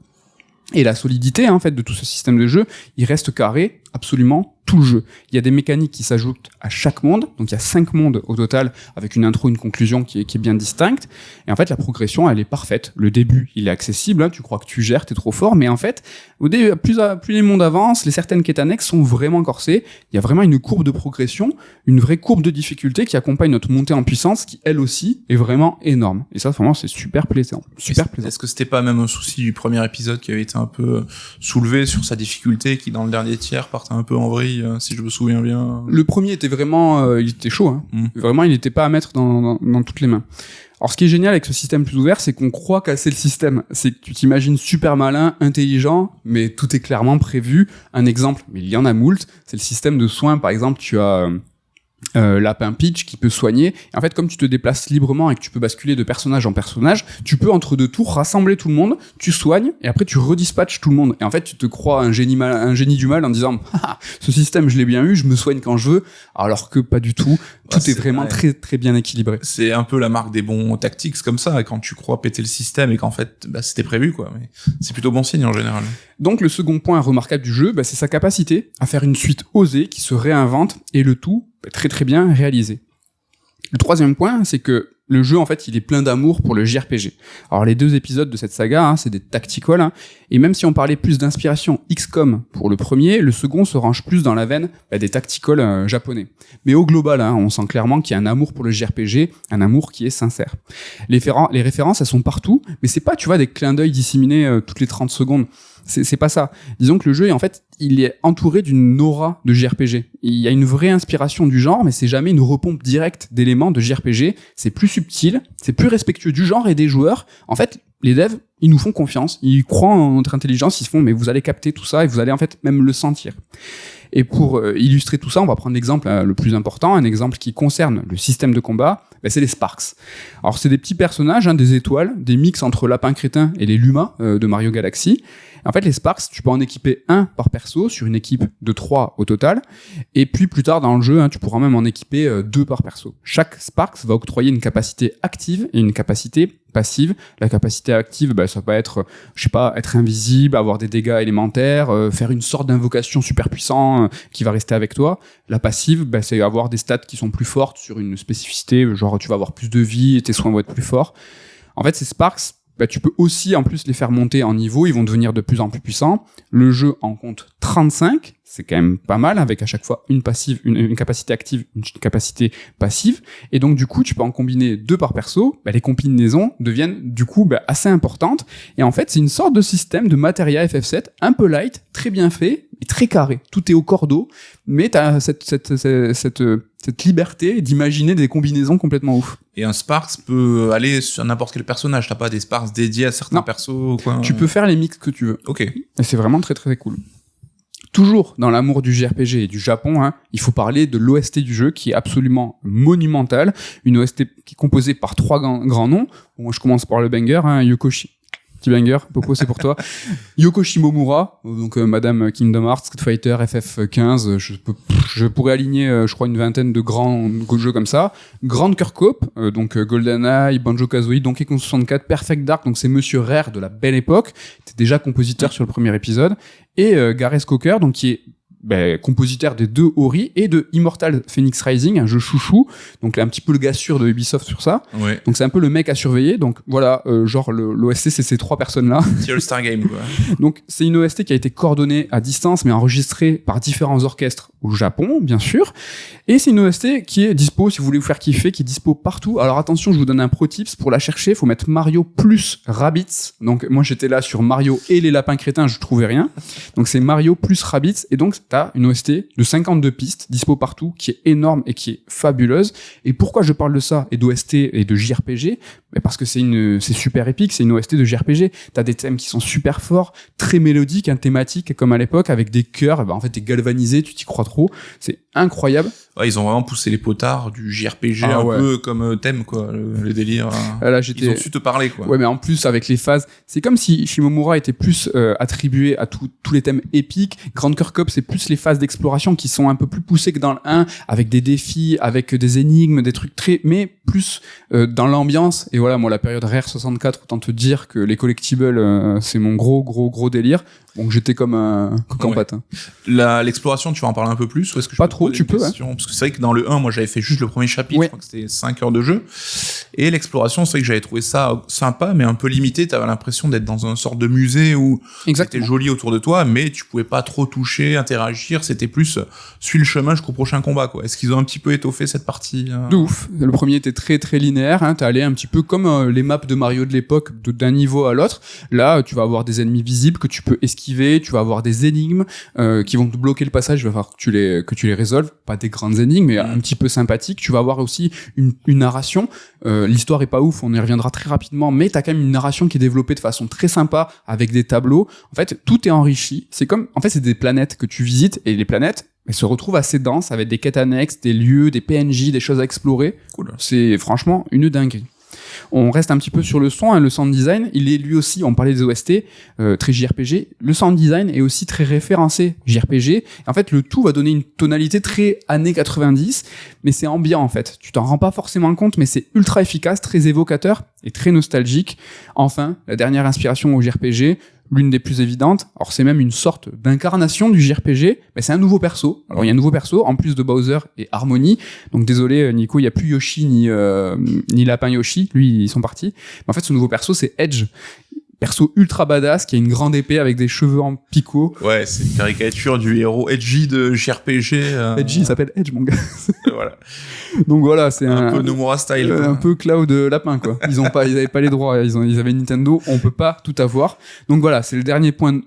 S1: Et la solidité, en fait, de tout ce système de jeu, il reste carré absolument tout le jeu. Il y a des mécaniques qui s'ajoutent à chaque monde, donc il y a 5 mondes au total, avec une intro, une conclusion qui est bien distincte, et en fait la progression elle est parfaite. Le début il est accessible, hein, tu crois que tu gères, t'es trop fort, mais en fait au début, plus les mondes avancent, certaines quêtes annexes sont vraiment corsées, il y a vraiment une courbe de progression, une vraie courbe de difficulté qui accompagne notre montée en puissance, qui elle aussi est vraiment énorme, et ça vraiment c'est super plaisant.
S2: Est-ce que c'était pas même un souci du premier épisode qui avait été un peu soulevé sur sa difficulté, qui dans le dernier tiers partait un peu en vrille, si je me souviens bien?
S1: Le premier était vraiment, il était chaud, hein. Vraiment, il n'était pas à mettre dans toutes les mains. Alors, ce qui est génial avec ce système plus ouvert, c'est qu'on croit casser le système. C'est que tu t'imagines super malin, intelligent, mais tout est clairement prévu. Un exemple, mais il y en a moult, c'est le système de soins. Par exemple, tu as Lapin Peach qui peut soigner. Et en fait, comme tu te déplaces librement et que tu peux basculer de personnage en personnage, tu peux entre 2 tours rassembler tout le monde, tu soignes et après tu redispatches tout le monde. Et en fait, tu te crois un génie du mal en disant ce système je l'ai bien eu, je me soigne quand je veux, alors que pas du tout. Tout est vraiment très très bien équilibré.
S2: C'est un peu la marque des bons tactics comme ça, quand tu crois péter le système et qu'en fait c'était prévu quoi. Mais c'est plutôt bon signe en général.
S1: Donc le second point remarquable du jeu, c'est sa capacité à faire une suite osée qui se réinvente, et le tout très très bien réalisé. Le troisième point, c'est que le jeu, en fait, il est plein d'amour pour le JRPG. Alors, les 2 épisodes de cette saga, c'est des tacticals, et même si on parlait plus d'inspiration XCOM pour le premier, le second se range plus dans la veine des tacticals japonais. Mais au global, on sent clairement qu'il y a un amour pour le JRPG, un amour qui est sincère. Les références, elles sont partout, mais c'est pas, tu vois, des clins d'œil disséminés toutes les 30 secondes. C'est pas ça. Disons que le jeu, en fait, il est entouré d'une aura de JRPG. Il y a une vraie inspiration du genre, mais c'est jamais une repompe directe d'éléments de JRPG. C'est plus subtil, c'est plus respectueux du genre et des joueurs. En fait, les devs, ils nous font confiance, ils croient en notre intelligence, ils se font, mais vous allez capter tout ça et vous allez en fait même le sentir. Et pour illustrer tout ça, on va prendre l'exemple le plus important, un exemple qui concerne le système de combat, c'est les Sparks. Alors c'est des petits personnages, des étoiles, des mix entre Lapin Crétin et les Luma de Mario Galaxy. En fait, les Sparks, tu peux en équiper 1 par perso sur une équipe de 3 au total. Et puis plus tard dans le jeu, tu pourras même en équiper 2 par perso. Chaque Sparks va octroyer une capacité active et une capacité passive. La capacité active, ça va être, être invisible, avoir des dégâts élémentaires, faire une sorte d'invocation super puissant qui va rester avec toi. La passive, c'est avoir des stats qui sont plus fortes sur une spécificité, genre tu vas avoir plus de vie et tes soins vont être plus forts. En fait, ces Sparks, tu peux aussi en plus les faire monter en niveau, ils vont devenir de plus en plus puissants. Le jeu en compte 35, c'est quand même pas mal, avec à chaque fois une capacité active, une capacité passive, et donc du coup tu peux en combiner 2 par perso. Les combinaisons deviennent du coup assez importantes, et en fait c'est une sorte de système de Materia FF7 un peu light, très bien fait et très carré. Tout est au cordeau, mais t'as cette liberté d'imaginer des combinaisons complètement ouf.
S2: Et un Sparks peut aller sur n'importe quel personnage, t'as pas des Sparks dédiés à certains persos quoi.
S1: Tu peux faire les mix que tu veux.
S2: Ok.
S1: Et c'est vraiment très très cool. Toujours dans l'amour du JRPG et du Japon, il faut parler de l'OST du jeu qui est absolument monumentale. Une OST qui est composée par 3 grands noms. Moi, je commence par le banger, Yokoshi. Petit banger, Popo, c'est pour toi. Yoko Shimomura, donc Madame Kingdom Hearts, Street Fighter, FF15, je pourrais aligner, je crois, une vingtaine de grands jeux comme ça. Grande Kirkhope, donc GoldenEye, Banjo-Kazooie, Donkey Kong 64, Perfect Dark, donc c'est Monsieur Rare de la belle époque, était déjà compositeur sur le premier épisode, et Gareth Coker, donc qui est compositeur des 2 Ori et de Immortal Phoenix Rising, un jeu chouchou. Donc là, un petit peu le gars sûr de Ubisoft sur ça.
S2: Ouais.
S1: Donc c'est un peu le mec à surveiller. Donc voilà, genre l'OST, c'est ces 3 personnes-là.
S2: C'est All-Star Game, quoi.
S1: Donc c'est une OST qui a été coordonnée à distance, mais enregistrée par différents orchestres au Japon, bien sûr. Et c'est une OST qui est dispo, si vous voulez vous faire kiffer, qui est dispo partout. Alors attention, je vous donne un pro tips. Pour la chercher, faut mettre Mario plus Rabbids. Donc moi j'étais là sur Mario et les lapins crétins, je trouvais rien. Donc c'est Mario plus Rabbids. Et donc t'as une OST de 52 pistes, dispo partout, qui est énorme et qui est fabuleuse. Et pourquoi je parle de ça et d'OST et de JRPG? Parce que c'est super épique, c'est une OST de JRPG. T'as des thèmes qui sont super forts, très mélodiques, thématiques, comme à l'époque, avec des chœurs. En fait, t'es galvanisé, tu t'y crois trop. C'est incroyable.
S2: Ouais, ils ont vraiment poussé les potards du JRPG peu comme thème, quoi, le délire.
S1: Là,
S2: ils ont su te parler, quoi.
S1: Ouais, mais en plus, avec les phases, c'est comme si Shimomura était plus attribué à tous les thèmes épiques. Grand Cœur Cop, c'est plus les phases d'exploration qui sont un peu plus poussées que dans le 1, avec des défis, avec des énigmes, des trucs mais plus dans l'ambiance. Et voilà, moi, la période Rare 64, autant te dire que les collectibles, c'est mon gros délire. Donc j'étais comme un coq en pâte.
S2: L'exploration, tu vas en parler un peu plus, ou est-ce que
S1: pas trop, tu peux.
S2: Parce que c'est vrai que dans le 1, moi j'avais fait juste le premier chapitre, je crois que c'était 5 heures de jeu. Et l'exploration, c'est vrai que j'avais trouvé ça sympa, mais un peu limité. T'avais l'impression d'être dans une sorte de musée où c'était joli autour de toi, mais tu pouvais pas trop toucher, interagir. C'était plus suis le chemin jusqu'au prochain combat, quoi. Est-ce qu'ils ont un petit peu étoffé cette partie
S1: De ouf. Le premier était très linéaire. T'es allé un petit peu comme les maps de Mario de l'époque, d'un niveau à l'autre. Là, tu vas avoir des ennemis visibles que tu peux esquiver. Tu vas avoir des énigmes qui vont te bloquer le passage. Il va falloir que tu les résolves. Pas des grandes énigmes, mais un petit peu sympathiques. Tu vas avoir aussi une narration. L'histoire est pas ouf, on y reviendra très rapidement, mais t'as quand même une narration qui est développée de façon très sympa avec des tableaux. En fait, tout est enrichi. C'est des planètes que tu visites, et les planètes, elles se retrouvent assez denses avec des quêtes annexes, des lieux, des PNJ, des choses à explorer.
S2: Cool.
S1: C'est franchement une dinguerie. On reste un petit peu sur le son, le sound design, il est lui aussi, on parlait des OST, très JRPG, le sound design est aussi très référencé JRPG, en fait le tout va donner une tonalité très années 90, mais c'est ambiant en fait, tu t'en rends pas forcément compte, mais c'est ultra efficace, très évocateur et très nostalgique. Enfin, la dernière inspiration au JRPG, l'une des plus évidentes, alors c'est même une sorte d'incarnation du JRPG, mais c'est un nouveau perso. Alors il y a un nouveau perso, en plus de Bowser et Harmony, donc désolé Nico, il y a plus Yoshi ni Lapin Yoshi, lui ils sont partis, mais en fait ce nouveau perso c'est Edge, perso ultra badass, qui a une grande épée avec des cheveux en picot.
S2: Ouais, c'est une caricature du héros edgy de JRPG.
S1: Edgy, il s'appelle Edge, mon gars.
S2: Voilà.
S1: Donc voilà, c'est un
S2: peu Nomura style.
S1: Un peu Cloud Lapin, quoi. Ils avaient pas les droits, ils avaient Nintendo, on peut pas tout avoir. Donc voilà, c'est le dernier point,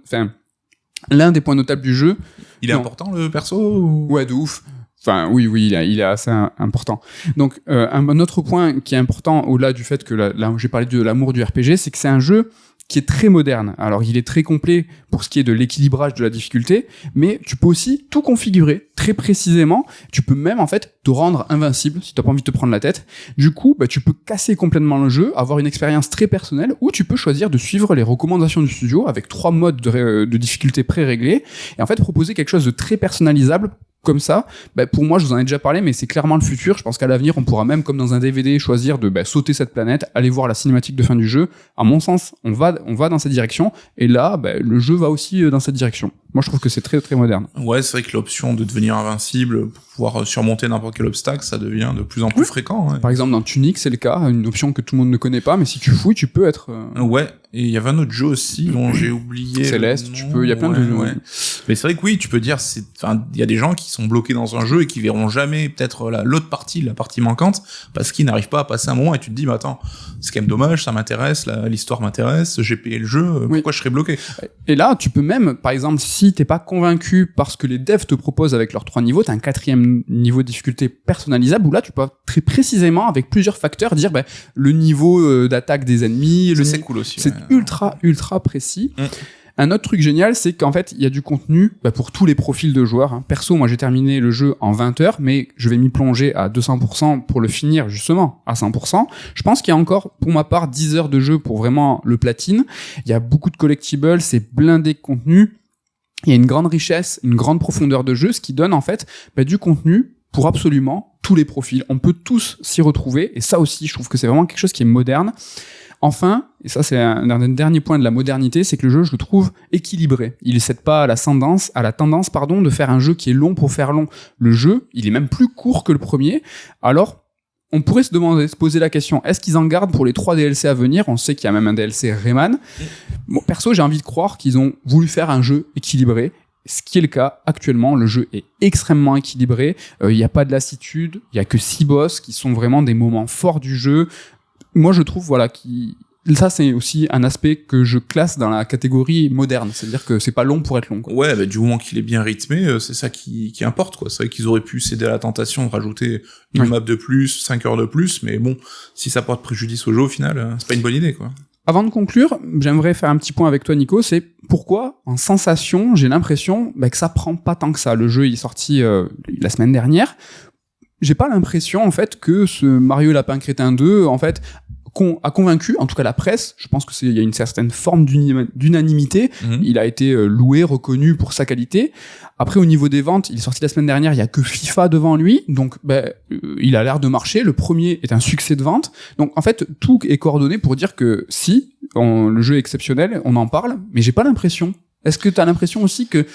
S1: l'un des points notables du jeu.
S2: Il est important, le perso, ou...
S1: Ouais, de ouf. Enfin, oui, il est assez important. Donc, un autre point qui est important, au-delà du fait que là, j'ai parlé de l'amour du RPG, c'est que c'est un jeu qui est très moderne. Alors, il est très complet pour ce qui est de l'équilibrage de la difficulté, mais tu peux aussi tout configurer très précisément. Tu peux même, en fait, te rendre invincible si t'as pas envie de te prendre la tête. Du coup, tu peux casser complètement le jeu, avoir une expérience très personnelle, ou tu peux choisir de suivre les recommandations du studio avec 3 modes de difficulté pré-réglés, et en fait, proposer quelque chose de très personnalisable. Comme ça, pour moi, je vous en ai déjà parlé, mais c'est clairement le futur. Je pense qu'à l'avenir, on pourra même, comme dans un DVD, choisir de sauter cette planète, aller voir la cinématique de fin du jeu. À mon sens, on va dans cette direction. Et là, le jeu va aussi dans cette direction. Moi, je trouve que c'est très, très moderne.
S2: Ouais, c'est vrai que l'option de devenir invincible pour pouvoir surmonter n'importe quel obstacle, ça devient de plus en plus fréquent. Ouais.
S1: Par exemple, dans Tunic, c'est le cas, une option que tout le monde ne connaît pas, mais si tu fouilles, tu peux être...
S2: Ouais, et il y avait un autre jeu aussi dont j'ai oublié.
S1: Céleste, il y a plein de jeux.
S2: Ouais. Mais c'est vrai que oui, tu peux dire, il y a des gens qui sont bloqués dans un jeu et qui verront jamais peut-être l'autre partie, la partie manquante, parce qu'ils n'arrivent pas à passer un moment, et tu te dis, attends, c'est quand même dommage, ça m'intéresse, l'histoire m'intéresse, j'ai payé le jeu, pourquoi je serais bloqué?
S1: Et là, tu peux même, par exemple, si t'es pas convaincu parce que les devs te proposent avec leurs 3 niveaux, t'as un 4e niveau de difficulté personnalisable, où là, tu peux très précisément, avec plusieurs facteurs, dire, le niveau d'attaque des ennemis,
S2: c'est cool aussi.
S1: C'est ultra précis. Un autre truc génial, c'est qu'en fait, il y a du contenu pour tous les profils de joueurs. Perso, moi, j'ai terminé le jeu en 20 heures, mais je vais m'y plonger à 200% pour le finir, justement, à 100%. Je pense qu'il y a encore, pour ma part, 10 heures de jeu pour vraiment le platine. Il y a beaucoup de collectibles, c'est blindé de contenu. Il y a une grande richesse, une grande profondeur de jeu, ce qui donne, en fait, du contenu pour absolument tous les profils. On peut tous s'y retrouver, et ça aussi, je trouve que c'est vraiment quelque chose qui est moderne. Enfin, et ça c'est un dernier point de la modernité, c'est que le jeu, je le trouve équilibré. Il ne cède pas à la tendance, de faire un jeu qui est long pour faire long. Le jeu, il est même plus court que le premier. Alors, on pourrait se poser la question, est-ce qu'ils en gardent pour les 3 DLC à venir? On sait qu'il y a même un DLC Rayman. Bon, perso, j'ai envie de croire qu'ils ont voulu faire un jeu équilibré. Ce qui est le cas actuellement, le jeu est extrêmement équilibré, il n'y a pas de lassitude, il y a que 6 boss qui sont vraiment des moments forts du jeu. Moi je trouve ça c'est aussi un aspect que je classe dans la catégorie moderne, c'est-à-dire que c'est pas long pour être long, quoi.
S2: Ouais, du moment qu'il est bien rythmé, c'est ça qui importe, quoi. C'est vrai qu'ils auraient pu céder à la tentation de rajouter une map de plus, 5 heures de plus, mais bon, si ça porte préjudice au jeu au final, c'est pas une bonne idée, quoi.
S1: Avant de conclure, j'aimerais faire un petit point avec toi, Nico, c'est pourquoi, en sensation, j'ai l'impression que ça prend pas tant que ça. Le jeu il est sorti la semaine dernière. J'ai pas l'impression, en fait, que ce Mario Lapin Crétin 2, en fait, a convaincu, en tout cas la presse. Je pense il y a une certaine forme d'unanimité. Il a été loué, reconnu pour sa qualité. Après, au niveau des ventes, il est sorti la semaine dernière, il y a que FIFA devant lui, donc il a l'air de marcher. Le premier est un succès de vente. Donc en fait, tout est coordonné pour dire que le jeu est exceptionnel, on en parle, mais j'ai pas l'impression. Est-ce que t'as l'impression aussi que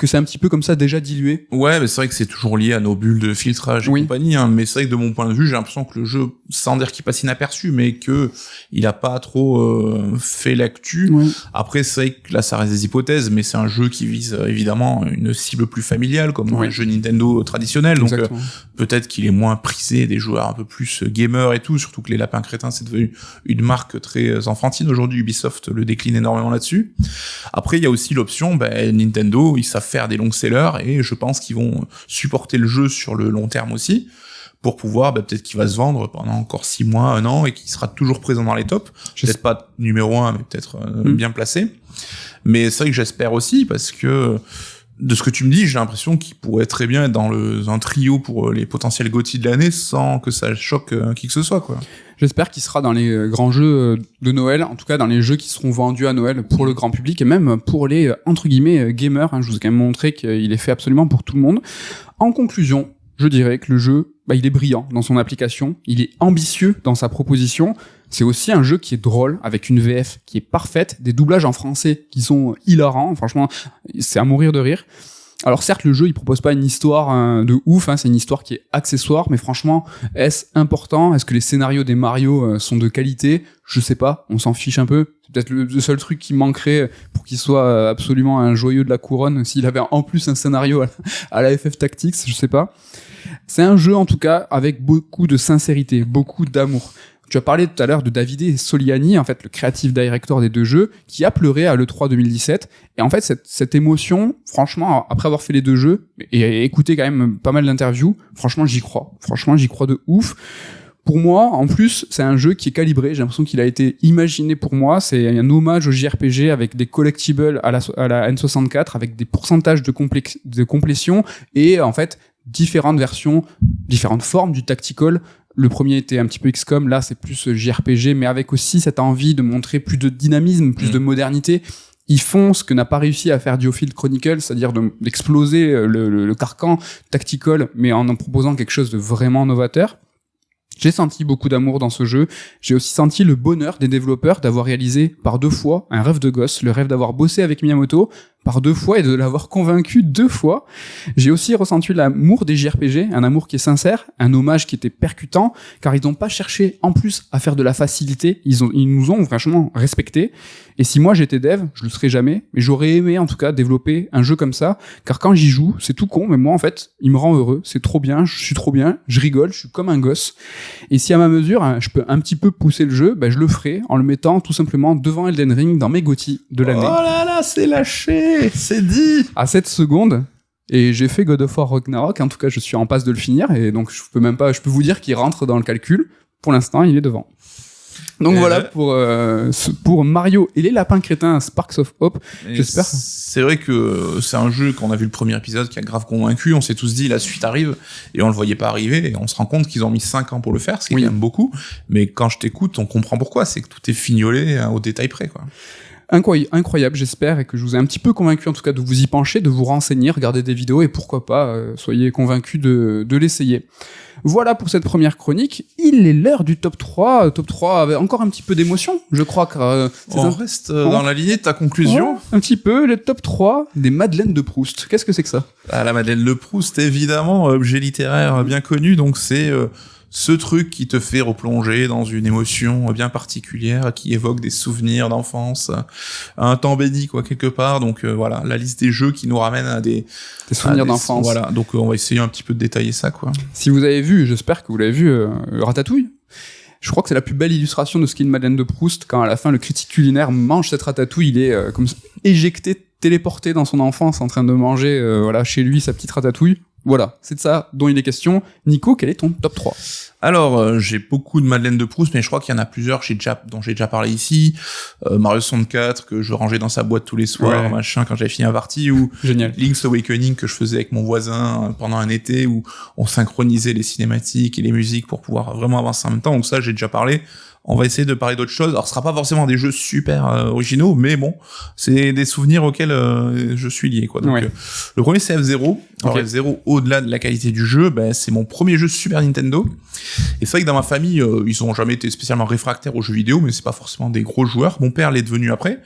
S1: c'est un petit peu comme ça déjà dilué?
S2: Ouais, mais c'est vrai que c'est toujours lié à nos bulles de filtrage et compagnie, hein. Mais c'est vrai que de mon point de vue, j'ai l'impression que le jeu, sans dire qu'il passe inaperçu, mais que il a pas trop fait l'actu. Après, c'est vrai que là, ça reste des hypothèses, mais c'est un jeu qui vise évidemment une cible plus familiale, comme un jeu Nintendo traditionnel. Donc peut-être qu'il est moins prisé des joueurs un peu plus gamers et tout, surtout que les Lapins Crétins, c'est devenu une marque très enfantine aujourd'hui. Ubisoft le décline énormément là-dessus. Après, il y a aussi l'option, Nintendo, ils savent faire des longs sellers et je pense qu'ils vont supporter le jeu sur le long terme aussi pour pouvoir, peut-être qu'il va se vendre pendant encore 6 mois, 1 an et qu'il sera toujours présent dans les tops. Peut-être pas numéro 1, mais peut-être bien placé. Mais c'est vrai que j'espère aussi parce que de ce que tu me dis, j'ai l'impression qu'il pourrait très bien être dans un trio pour les potentiels GOTY de l'année sans que ça choque qui que ce soit, quoi.
S1: J'espère qu'il sera dans les grands jeux de Noël, en tout cas dans les jeux qui seront vendus à Noël pour le grand public et même pour les, entre guillemets, gamers. Je vous ai quand même montré qu'il est fait absolument pour tout le monde. En conclusion, je dirais que le jeu, il est brillant dans son application, il est ambitieux dans sa proposition. C'est aussi un jeu qui est drôle, avec une VF qui est parfaite, des doublages en français qui sont hilarants. Franchement, c'est à mourir de rire. Alors certes, le jeu, il propose pas une histoire de ouf, c'est une histoire qui est accessoire, mais franchement, est-ce important? Est-ce que les scénarios des Mario sont de qualité? Je sais pas, on s'en fiche un peu. C'est peut-être le seul truc qui manquerait pour qu'il soit absolument un joyeux de la couronne, s'il avait en plus un scénario à la FF Tactics, je sais pas. C'est un jeu, en tout cas, avec beaucoup de sincérité, beaucoup d'amour. Tu as parlé tout à l'heure de Davide Soliani, en fait, le creative director des 2 jeux, qui a pleuré à l'E3 2017. Et en fait, cette émotion, franchement, après avoir fait les 2 jeux, et écouté quand même pas mal d'interviews, franchement, j'y crois. Franchement, j'y crois de ouf. Pour moi, en plus, c'est un jeu qui est calibré. J'ai l'impression qu'il a été imaginé pour moi. C'est un hommage au JRPG avec des collectibles à la N64, avec des pourcentages de complétion et, en fait, différentes versions, différentes formes du tactical. Le premier était un petit peu XCOM, là c'est plus JRPG, mais avec aussi cette envie de montrer plus de dynamisme, plus de modernité. Ils font ce que n'a pas réussi à faire Diofield Chronicle, c'est-à-dire d'exploser le carcan tactical, mais en proposant quelque chose de vraiment novateur. J'ai senti beaucoup d'amour dans ce jeu. J'ai aussi senti le bonheur des développeurs d'avoir réalisé par 2 fois un rêve de gosse, le rêve d'avoir bossé avec Miyamoto par 2 fois et de l'avoir convaincu 2 fois. J'ai aussi ressenti l'amour des JRPG, un amour qui est sincère, un hommage qui était percutant, car ils n'ont pas cherché en plus à faire de la facilité, ils nous ont franchement respectés. Et si moi j'étais dev, je le serais jamais, mais j'aurais aimé en tout cas développer un jeu comme ça, car quand j'y joue, c'est tout con, mais moi en fait, il me rend heureux, c'est trop bien, je suis trop bien, je rigole, je suis comme un gosse. Et si à ma mesure, je peux un petit peu pousser le jeu, je le ferai en le mettant tout simplement devant Elden Ring dans mes GOTY de l'année.
S2: Oh là là, c'est lâché, c'est dit.
S1: À 7 secondes, et j'ai fait God of War Ragnarok, en tout cas je suis en passe de le finir, et donc je peux vous dire qu'il rentre dans le calcul. Pour l'instant, il est devant. Donc voilà pour Mario et les Lapins Crétins Sparks of Hope, j'espère.
S2: C'est vrai que c'est un jeu, quand on a vu le premier épisode, qui a grave convaincu. On s'est tous dit la suite arrive et on le voyait pas arriver et on se rend compte qu'ils ont mis 5 ans pour le faire, ce qui est quand même beaucoup. Mais quand je t'écoute, on comprend pourquoi. C'est que tout est fignolé au détail près, quoi.
S1: Incroyable, j'espère, et que je vous ai un petit peu convaincu en tout cas de vous y pencher, de vous renseigner, regarder des vidéos, et pourquoi pas, soyez convaincus de l'essayer. Voilà pour cette première chronique. Il est l'heure du top 3. Top 3 avec encore un petit peu d'émotion, je crois. Car,
S2: on reste dans la lignée de ta conclusion.
S1: Ouais, un petit peu, le top 3 des Madeleines de Proust. Qu'est-ce que c'est que ça?
S2: La Madeleine de Proust, évidemment, objet littéraire bien connu, donc c'est ce truc qui te fait replonger dans une émotion bien particulière, qui évoque des souvenirs d'enfance, un temps béni, quoi, quelque part. Donc voilà, la liste des jeux qui nous ramène à des
S1: souvenirs d'enfance.
S2: Voilà, donc on va essayer un petit peu de détailler ça, quoi.
S1: Si vous avez vu, j'espère que vous l'avez vu, Ratatouille. Je crois que c'est la plus belle illustration de ce qu'est une Madeleine de Proust, quand à la fin le critique culinaire mange cette ratatouille, il est comme éjecté, téléporté dans son enfance, en train de manger voilà, chez lui sa petite ratatouille. Voilà, c'est de ça dont il est question. Nico, quel est ton top 3?
S2: Alors, j'ai beaucoup de Madeleine de Proust, mais je crois qu'il y en a plusieurs dont j'ai déjà parlé ici. Mario 64, que je rangeais dans sa boîte tous les soirs, machin, quand j'avais fini un party, ou
S1: génial.
S2: Link's Awakening, que je faisais avec mon voisin pendant un été, où on synchronisait les cinématiques et les musiques pour pouvoir vraiment avancer en même temps. Donc ça, j'ai déjà parlé. On va essayer de parler d'autres choses. Alors, ce sera pas forcément des jeux super originaux, mais bon, c'est des souvenirs auxquels je suis lié, quoi. Donc, le premier, c'est F-Zero. Alors, F-Zero, au-delà de la qualité du jeu, c'est mon premier jeu Super Nintendo. Et c'est vrai que dans ma famille, ils ont jamais été spécialement réfractaires aux jeux vidéo, mais c'est pas forcément des gros joueurs. Mon père l'est devenu après.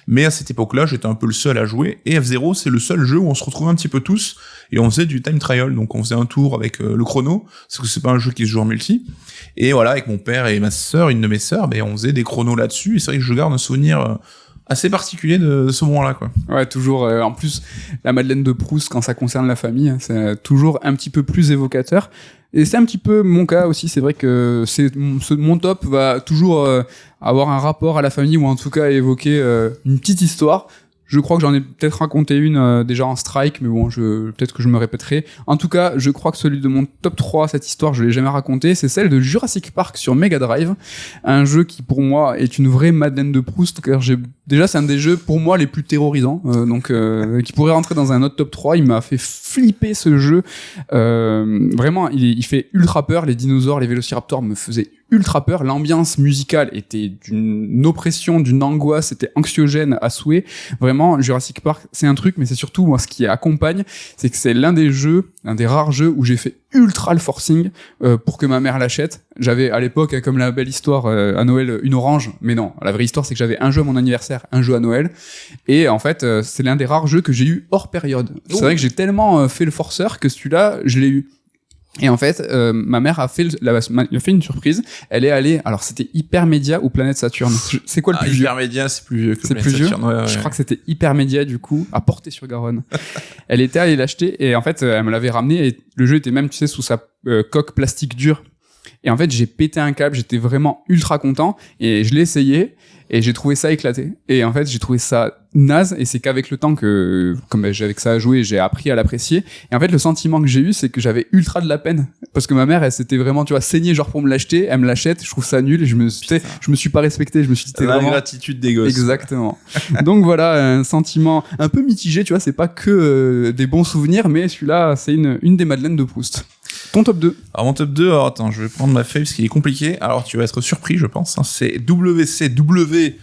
S2: Mais à cette époque-là, j'étais un peu le seul à jouer. Et F-Zero, c'est le seul jeu où on se retrouvait un petit peu tous. Et on faisait du time trial. Donc, on faisait un tour avec le chrono. Parce que c'est pas un jeu qui se joue en multi. Et voilà, avec mon père et ma sœur, une de mes sœurs, on faisait des chronos là-dessus. Et c'est vrai que je garde un souvenir assez particulier de ce moment-là, quoi.
S1: Ouais, toujours. En plus, la Madeleine de Proust, quand ça concerne la famille, c'est toujours un petit peu plus évocateur. Et c'est un petit peu mon cas aussi. C'est vrai que mon top va toujours avoir un rapport à la famille, ou en tout cas évoquer une petite histoire. Je crois que j'en ai peut-être raconté une déjà en strike, mais bon, peut-être que je me répéterai. En tout cas, je crois que celui de mon top 3, cette histoire, je l'ai jamais raconté, c'est celle de Jurassic Park sur Mega Drive. Un jeu qui, pour moi, est une vraie Madeleine de Proust, car déjà, c'est un des jeux, pour moi, les plus terrorisants, donc qui pourrait rentrer dans un autre top 3. Il m'a fait flipper, ce jeu. Vraiment, il fait ultra peur. Les dinosaures, les vélociraptors me faisaient ultra peur. L'ambiance musicale était d'une oppression, d'une angoisse, c'était anxiogène à souhait. Vraiment, Jurassic Park, c'est un truc, mais c'est surtout, moi, ce qui accompagne, c'est que c'est l'un des rares jeux où j'ai fait ultra le forcing pour que ma mère l'achète. J'avais à l'époque, comme la belle histoire à Noël, une orange, mais non, la vraie histoire, c'est que j'avais un jeu à mon anniversaire, un jeu à Noël, et en fait, c'est l'un des rares jeux que j'ai eu hors période. C'est vrai que j'ai tellement fait le forceur que celui-là, je l'ai eu. Et en fait, ma mère a fait une surprise. Elle est allée, alors c'était Hypermédia ou Planète Saturne. C'est quoi le plus vieux?
S2: Hypermédia, c'est plus vieux que Planète
S1: Saturne.
S2: Saturne. Ouais.
S1: Je crois que c'était Hypermédia, du coup, à Portée-sur-Garonne. Elle était allée l'acheter, et en fait, elle me l'avait ramené, et le jeu était même, tu sais, sous sa coque plastique dure. Et en fait, j'ai pété un câble, j'étais vraiment ultra content, et je l'ai essayé, et j'ai trouvé ça éclaté. Et en fait, j'ai trouvé ça naze, et c'est qu'avec le temps que, comme j'avais que ça à jouer, j'ai appris à l'apprécier. Et en fait, le sentiment que j'ai eu, c'est que j'avais ultra de la peine. Parce que ma mère, elle s'était vraiment, tu vois, saignée genre pour me l'acheter, elle me l'achète, je trouve ça nul, et je me suis pas respecté, je me suis dit, t'es vraiment...
S2: L'ingratitude des gosses.
S1: Exactement. Donc voilà, un sentiment un peu mitigé, tu vois, c'est pas que des bons souvenirs, mais celui-là, c'est une des Madeleines de Proust. Ton top 2.
S2: Alors mon top 2, alors attends, je vais prendre ma feuille parce qu'il est compliqué. Alors tu vas être surpris, je pense. C'est WCW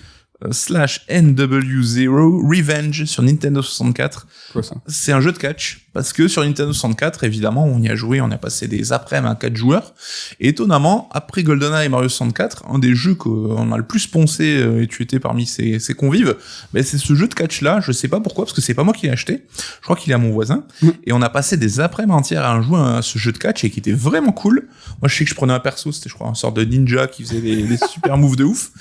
S2: /NW0 Revenge sur Nintendo 64.
S1: Quoi ça?
S2: C'est un jeu de catch. Parce que sur Nintendo 64, évidemment, on y a joué, on a passé des après-midi à 4 joueurs. Et étonnamment, après GoldenEye et Mario 64, un des jeux qu'on a le plus poncé, et tu étais parmi ses convives, c'est ce jeu de catch-là. Je sais pas pourquoi, parce que c'est pas moi qui l'ai acheté. Je crois qu'il est à mon voisin. Et on a passé des après-midi entières à jouer à ce jeu de catch et qui était vraiment cool. Moi, je sais que je prenais un perso, c'était, je crois, une sorte de ninja qui faisait des super moves de ouf.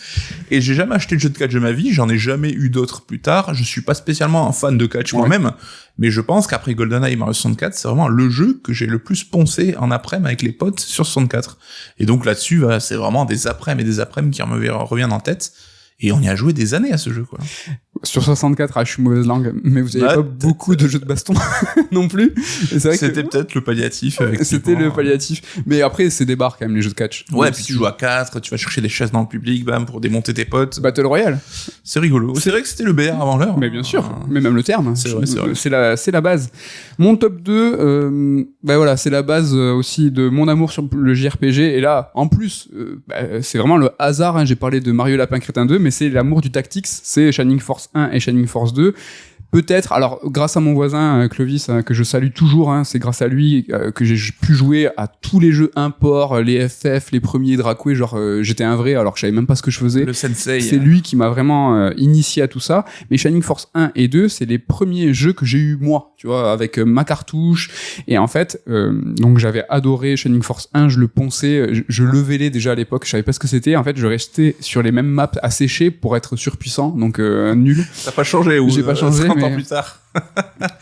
S2: Et j'ai jamais acheté de jeu de catch de ma vie. J'en ai jamais eu d'autres plus tard. Je suis pas spécialement un fan de catch moi-même. Mais je pense qu'après GoldenEye et Mario 64, c'est vraiment le jeu que j'ai le plus poncé en après-midi avec les potes sur 64. Et donc là-dessus, c'est vraiment des après-midi et des après-midi qui me reviennent en tête. Et on y a joué des années à ce jeu, quoi.
S1: Sur 64, je suis mauvaise langue, mais vous avez pas beaucoup de jeux de baston non plus. Et c'est vrai
S2: c'était peut-être le palliatif.
S1: C'était le palliatif. Mais après, c'est des bars quand même, les jeux de catch.
S2: Ouais, puis tu joues à 4, tu vas chercher des chaises dans le public, bam, pour démonter tes potes.
S1: Battle Royale.
S2: C'est rigolo. C'est vrai que c'était le BR avant l'heure.
S1: Mais bien sûr. Mais même le terme.
S2: C'est vrai, c'est vrai.
S1: C'est la base. Mon top 2, voilà, c'est la base aussi de mon amour sur le JRPG. Et là, en plus, c'est vraiment le hasard, hein. J'ai parlé de Mario Lapin Crétin 2, mais c'est l'amour du tactics. C'est Shining Force 1 et Shining Force 2. Peut-être, alors grâce à mon voisin Clovis, que je salue toujours, c'est grâce à lui que j'ai pu jouer à tous les jeux import, les FF, les premiers Dracoué, genre j'étais un vrai alors que je savais même pas ce que je faisais.
S2: Le sensei.
S1: C'est lui qui m'a vraiment initié à tout ça. Mais Shining Force 1 et 2, c'est les premiers jeux que j'ai eu moi, tu vois, avec ma cartouche. Et en fait, donc j'avais adoré Shining Force 1, je le ponçais, je levelais déjà à l'époque, je savais pas ce que c'était. En fait, je restais sur les mêmes maps à sécher pour être surpuissant, donc nul.
S2: T'as pas changé ou
S1: j'ai pas changé,
S2: 30 ans plus tard.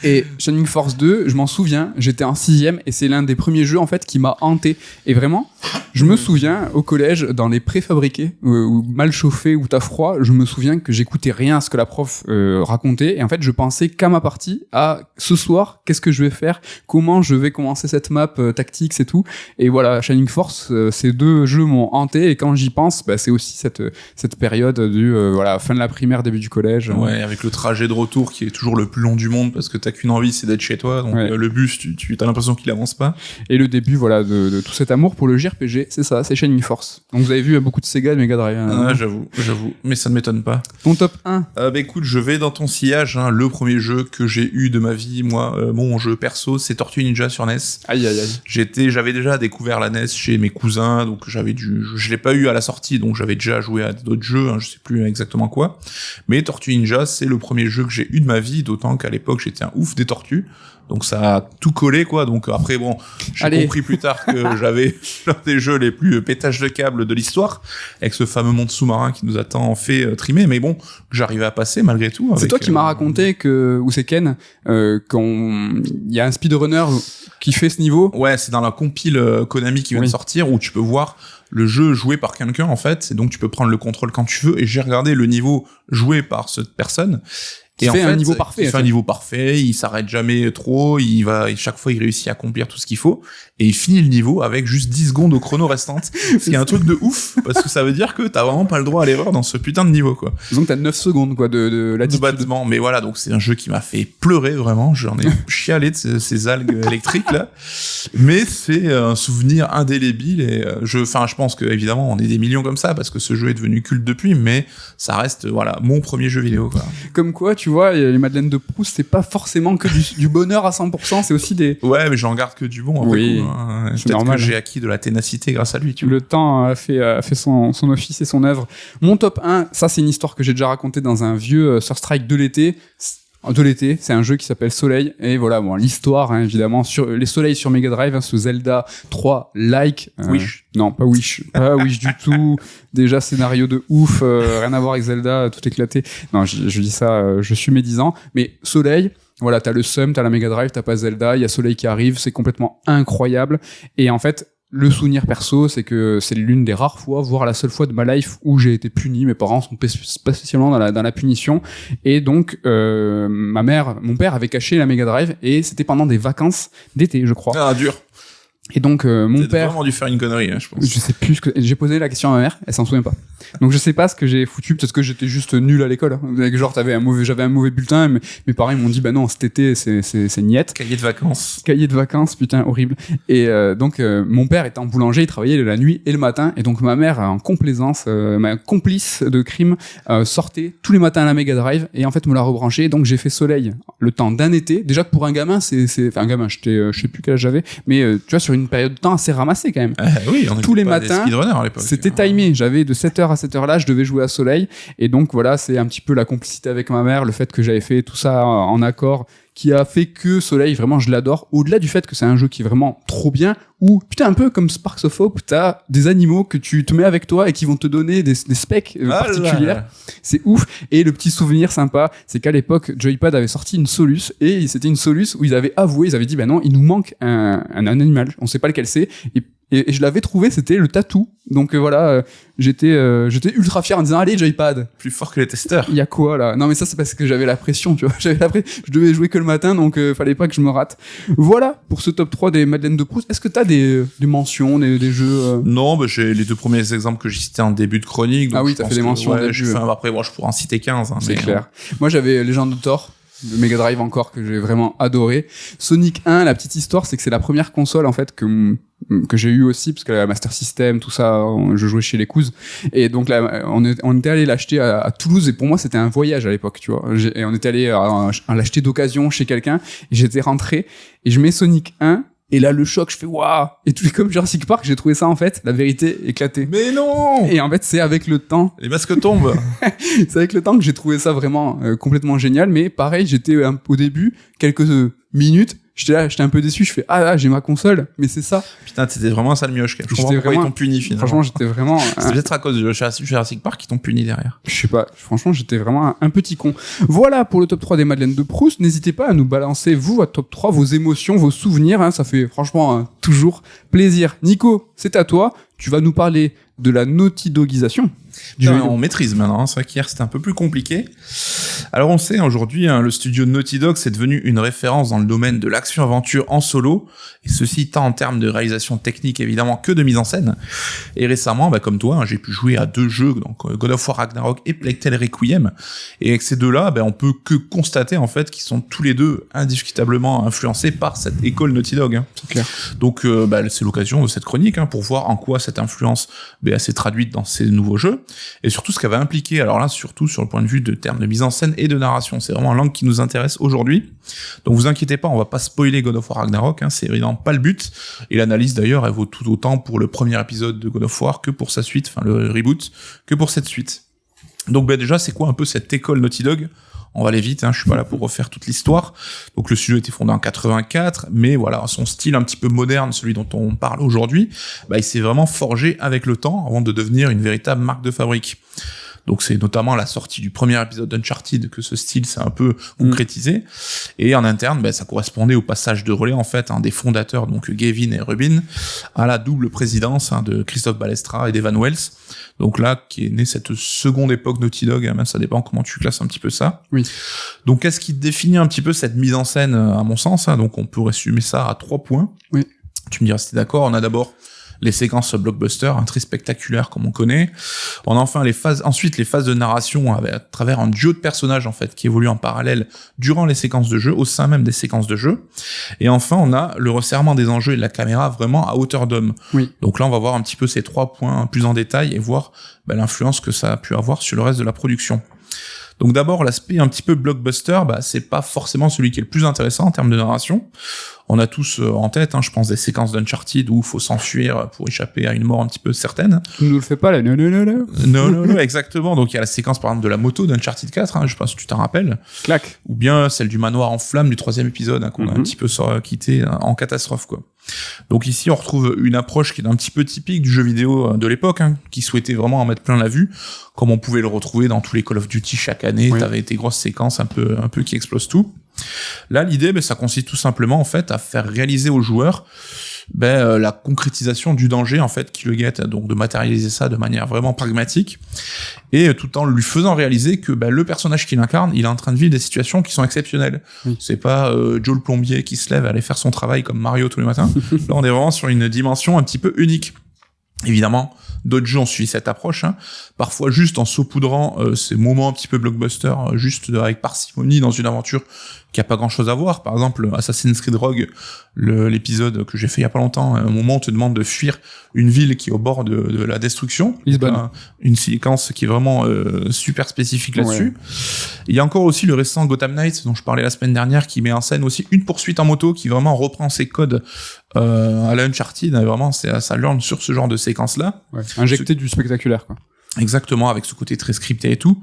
S1: Et Shining Force 2, je m'en souviens, j'étais en 6ème et c'est l'un des premiers jeux en fait qui m'a hanté. Et vraiment, je me souviens au collège, dans les préfabriqués, ou mal chauffés, où t'as froid, je me souviens que j'écoutais rien à ce que la prof racontait. Et en fait, je pensais qu'à ma partie, à ce soir, qu'est-ce que je vais faire, comment je vais commencer cette map tactics et tout. Et voilà, Shining Force, ces deux jeux m'ont hanté. Et quand j'y pense, c'est aussi cette période du voilà, fin de la primaire, début du collège.
S2: Ouais, avec le trajet de retour qui est toujours le plus long du monde parce que t'as qu'une envie, c'est d'être chez toi. Donc le bus, tu t'as l'impression qu'il avance pas.
S1: Et le début, voilà, de tout cet amour pour le JRPG, c'est ça, c'est Shining Force. Donc vous avez vu beaucoup de Sega et de Mega Drive.
S2: Ah, j'avoue, mais ça ne m'étonne pas.
S1: Ton top 1.
S2: Écoute, je vais dans ton sillage. Le premier jeu que j'ai eu de ma vie, moi, mon jeu perso, c'est Tortue Ninja sur NES.
S1: Aïe aïe aïe.
S2: J'avais déjà découvert la NES chez mes cousins, donc je l'ai pas eu à la sortie, donc j'avais déjà joué à d'autres jeux, je sais plus exactement quoi. Mais Tortue Ninja, c'est le premier jeu que j'ai eu de ma vie, d'autant qu'à l'époque j'étais un ouf des tortues. Donc ça a tout collé, quoi. Donc après, bon, j'ai compris plus tard que j'avais l'un des jeux les plus pétages de câbles de l'histoire, avec ce fameux monde sous-marin qui nous a tant fait trimer, mais bon, j'arrivais à passer malgré tout.
S1: C'est toi qui m'as raconté ou c'est Ken, il y a un speedrunner qui fait ce niveau.
S2: Ouais, c'est dans la compile Konami qui vient de sortir, où tu peux voir le jeu joué par quelqu'un, en fait, et donc tu peux prendre le contrôle quand tu veux, et j'ai regardé le niveau joué par cette personne.
S1: Et en fait, un niveau parfait.
S2: Il fait un niveau parfait, il s'arrête jamais trop, chaque fois il réussit à accomplir tout ce qu'il faut, et il finit le niveau avec juste 10 secondes au chrono restantes. Ce qui est un truc de ouf, parce que ça veut dire que t'as vraiment pas le droit à l'erreur dans ce putain de niveau, quoi.
S1: Donc t'as 9 secondes, quoi, de
S2: battement. Mais voilà, donc c'est un jeu qui m'a fait pleurer, vraiment. J'en ai chialé de ces algues électriques, là. Mais c'est un souvenir indélébile, et je pense que, évidemment, on est des millions comme ça, parce que ce jeu est devenu culte depuis, mais ça reste, voilà, mon premier jeu vidéo, quoi.
S1: Comme quoi, tu vois, les Madeleines de Proust, c'est pas forcément que du bonheur à 100%, c'est aussi des...
S2: Ouais, mais j'en garde que du bon, après
S1: oui,
S2: coup,
S1: c'est
S2: peut-être
S1: normal.
S2: que j'ai acquis de la ténacité grâce à lui, tu vois.
S1: Le temps a fait son office et son œuvre. Mon top 1, ça c'est une histoire que j'ai déjà racontée dans un vieux Surstrike de l'été. C'est un jeu qui s'appelle Soleil, et voilà, bon, l'histoire, évidemment, sur les Soleils sur Mega Drive, ce Zelda 3 like.
S2: Wish.
S1: Non, pas Wish du tout. Déjà scénario de ouf, rien à voir avec Zelda, tout éclaté. Non, je dis ça, je suis médisant, mais Soleil. Voilà, t'as le Sum, t'as la Mega Drive, t'as pas Zelda, il y a Soleil qui arrive, c'est complètement incroyable. Et en fait, le souvenir perso, c'est que c'est l'une des rares fois, voire la seule fois de ma life où j'ai été puni. Mes parents sont pas spécialement dans la punition. Et donc, mon père avait caché la Mega Drive, et c'était pendant des vacances d'été, je crois.
S2: Ah, dur.
S1: Et donc, mon père...
S2: T'as vraiment dû faire une connerie, je pense.
S1: Je sais plus j'ai posé la question à ma mère, elle s'en souvient pas. Donc je sais pas ce que j'ai foutu, peut-être que j'étais juste nul à l'école. Genre j'avais un mauvais bulletin, mais mes parents ils m'ont dit non, cet été c'est niette.
S2: Cahier de vacances,
S1: putain, horrible. Et donc mon père était en boulanger, il travaillait la nuit et le matin, et donc ma mère en complaisance, ma complice de crime, sortait tous les matins à la Mega Drive et en fait me l'a rebranché. Donc j'ai fait Soleil le temps d'un été. Déjà que pour un gamin, un gamin, je sais plus quel âge j'avais, mais tu vois, sur une période de temps assez ramassée quand même.
S2: Oui, on
S1: tous les
S2: pas
S1: matins,
S2: des speedrunners à l'époque.
S1: C'était timé. J'avais de 7h à 7h là, je devais jouer à Soleil. Et donc voilà, c'est un petit peu la complicité avec ma mère, le fait que j'avais fait tout ça en accord, qui a fait que Soleil, vraiment, je l'adore. Au-delà du fait que c'est un jeu qui est vraiment trop bien, où, putain, un peu comme Sparks of Hope, t'as des animaux que tu te mets avec toi et qui vont te donner des specs particulières. C'est ouf. Et le petit souvenir sympa, c'est qu'à l'époque, Joypad avait sorti une Solus, et c'était une Solus où ils avaient avoué, ils avaient dit, non, il nous manque un animal. On sait pas lequel c'est. Et et je l'avais trouvé, c'était le tatou. Donc voilà, j'étais ultra fier en disant allez Joypad.
S2: Plus fort que les testeurs.
S1: Il y a quoi là? Non mais ça c'est parce que j'avais la pression, tu vois. Je devais jouer que le matin, donc fallait pas que je me rate. Voilà pour ce top 3 des Madeleines de Proust. Est-ce que t'as des mentions, des jeux
S2: Non, bah, j'ai les deux premiers exemples que j'ai cités en début de chronique.
S1: Ah oui, t'as fait des mentions.
S2: Ouais, après, moi, je pourrais en citer 15. Hein,
S1: c'est clair. Moi, j'avais Legend of Thor, le Mega Drive encore, que j'ai vraiment adoré. Sonic 1, la petite histoire, c'est que c'est la première console, en fait, que j'ai eu aussi, parce que la Master System, tout ça, je jouais chez les Couzes. Et donc là, on était allé l'acheter à Toulouse, et pour moi, c'était un voyage à l'époque, tu vois. Et on était allé à l'acheter d'occasion chez quelqu'un, et j'étais rentré, et je mets Sonic 1, et là, le choc, je fais waouh! Et tout comme Jurassic Park, j'ai trouvé ça, en fait, la vérité éclatée.
S2: Mais non!
S1: Et en fait, c'est avec le temps.
S2: Les masques tombent.
S1: C'est avec le temps que j'ai trouvé ça vraiment complètement génial. Mais pareil, j'étais au début, quelques minutes, j'étais un peu déçu. Je fais j'ai ma console, mais c'est ça.
S2: Putain, t'étais vraiment un sale mioche. Je comprends pourquoi ils t'ont puni finalement.
S1: Franchement, j'étais vraiment.
S2: C'est peut-être à cause de Jurassic Park qui t'ont puni derrière.
S1: Je sais pas. Franchement, j'étais vraiment un petit con. Voilà pour le top 3 des Madeleines de Proust. N'hésitez pas à nous balancer vous votre top 3, vos émotions, vos souvenirs. Hein, ça fait franchement toujours plaisir. Nico, c'est à toi. Tu vas nous parler de la Naughty Dogisation.
S2: On maîtrise maintenant, c'est vrai qu'hier c'était un peu plus compliqué. Alors on sait, aujourd'hui, le studio Naughty Dog c'est devenu une référence dans le domaine de l'action-aventure en solo, et ceci tant en termes de réalisation technique évidemment que de mise en scène. Et récemment, comme toi, j'ai pu jouer à 2 jeux, donc God of War Ragnarok et Plague Tale Requiem, et avec ces deux-là, on peut que constater en fait qu'ils sont tous les deux indiscutablement influencés par cette école Naughty Dog. Hein.
S1: C'est clair.
S2: Donc c'est l'occasion de cette chronique pour voir en quoi cette influence s'est traduite dans ces nouveaux jeux, et surtout ce qu'elle va impliquer, alors là surtout sur le point de vue de termes de mise en scène et de narration. C'est vraiment l'angle qui nous intéresse aujourd'hui. Donc vous inquiétez pas, on va pas spoiler God of War Ragnarok, c'est évidemment pas le but, et l'analyse d'ailleurs elle vaut tout autant pour le premier épisode de God of War que pour sa suite, enfin le reboot, que pour cette suite. Donc déjà c'est quoi un peu cette école Naughty Dog? On va aller vite, je suis pas là pour refaire toute l'histoire. Donc le studio a été fondé en 84, mais voilà, son style un petit peu moderne, celui dont on parle aujourd'hui, il s'est vraiment forgé avec le temps avant de devenir une véritable marque de fabrique. Donc c'est notamment la sortie du premier épisode d'Uncharted que ce style s'est un peu concrétisé. Et en interne, ça correspondait au passage de relais en fait des fondateurs, donc Gavin et Rubin, à la double présidence de Christophe Balestra et d'Evan Wells. Donc là, qui est née cette seconde époque Naughty Dog, même ça dépend comment tu classes un petit peu ça.
S1: Oui.
S2: Donc qu'est-ce qui définit un petit peu cette mise en scène à mon sens? Donc on peut résumer ça à 3 points.
S1: Oui.
S2: Tu me diras si t'es d'accord. On a d'abord les séquences blockbuster, très spectaculaires comme on connaît. On a enfin ensuite les phases de narration à travers un duo de personnages en fait qui évoluent en parallèle durant les séquences de jeu, au sein même des séquences de jeu. Et enfin, on a le resserrement des enjeux et de la caméra vraiment à hauteur d'homme.
S1: Oui.
S2: Donc là, on va voir un petit peu ces 3 points plus en détail et voir l'influence que ça a pu avoir sur le reste de la production. Donc d'abord, l'aspect un petit peu blockbuster, c'est pas forcément celui qui est le plus intéressant en termes de narration. On a tous en tête, je pense, des séquences d'Uncharted où il faut s'enfuir pour échapper à une mort un petit peu certaine.
S1: Tu nous le fais pas là,
S2: non, exactement. Donc il y a la séquence par exemple de la moto d'Uncharted 4, je pense que tu t'en rappelles.
S1: Clac.
S2: Ou bien celle du manoir en flammes du 3e épisode qu'on a un petit peu quitté en catastrophe, quoi. Donc ici on retrouve une approche qui est un petit peu typique du jeu vidéo de l'époque, qui souhaitait vraiment en mettre plein la vue, comme on pouvait le retrouver dans tous les Call of Duty chaque année. T'avais tes grosses séquences un peu qui explosent tout. Là, l'idée, ça consiste tout simplement en fait à faire réaliser aux joueurs la concrétisation du danger en fait qui le guette, donc de matérialiser ça de manière vraiment pragmatique, et tout en lui faisant réaliser que le personnage qu'il incarne, il est en train de vivre des situations qui sont exceptionnelles. C'est pas Joe le plombier qui se lève à aller faire son travail comme Mario tous les matins. Là, on est vraiment sur une dimension un petit peu unique. Évidemment, d'autres jeux ont suivi cette approche, parfois juste en saupoudrant ces moments un petit peu blockbuster, juste avec parcimonie dans une aventure qui a pas grand chose à voir. Par exemple, Assassin's Creed Rogue, l'épisode que j'ai fait il y a pas longtemps, un moment où on te demande de fuir une ville qui est au bord de la destruction.
S1: Lisbonne.
S2: Une séquence qui est vraiment super spécifique là-dessus. Ouais. Il y a encore aussi le récent Gotham Knights dont je parlais la semaine dernière, qui met en scène aussi une poursuite en moto qui vraiment reprend ses codes à la Uncharted. Vraiment, ça learn sur ce genre de séquence-là.
S1: Ouais, injecter du spectaculaire, quoi.
S2: Exactement, avec ce côté très scripté et tout.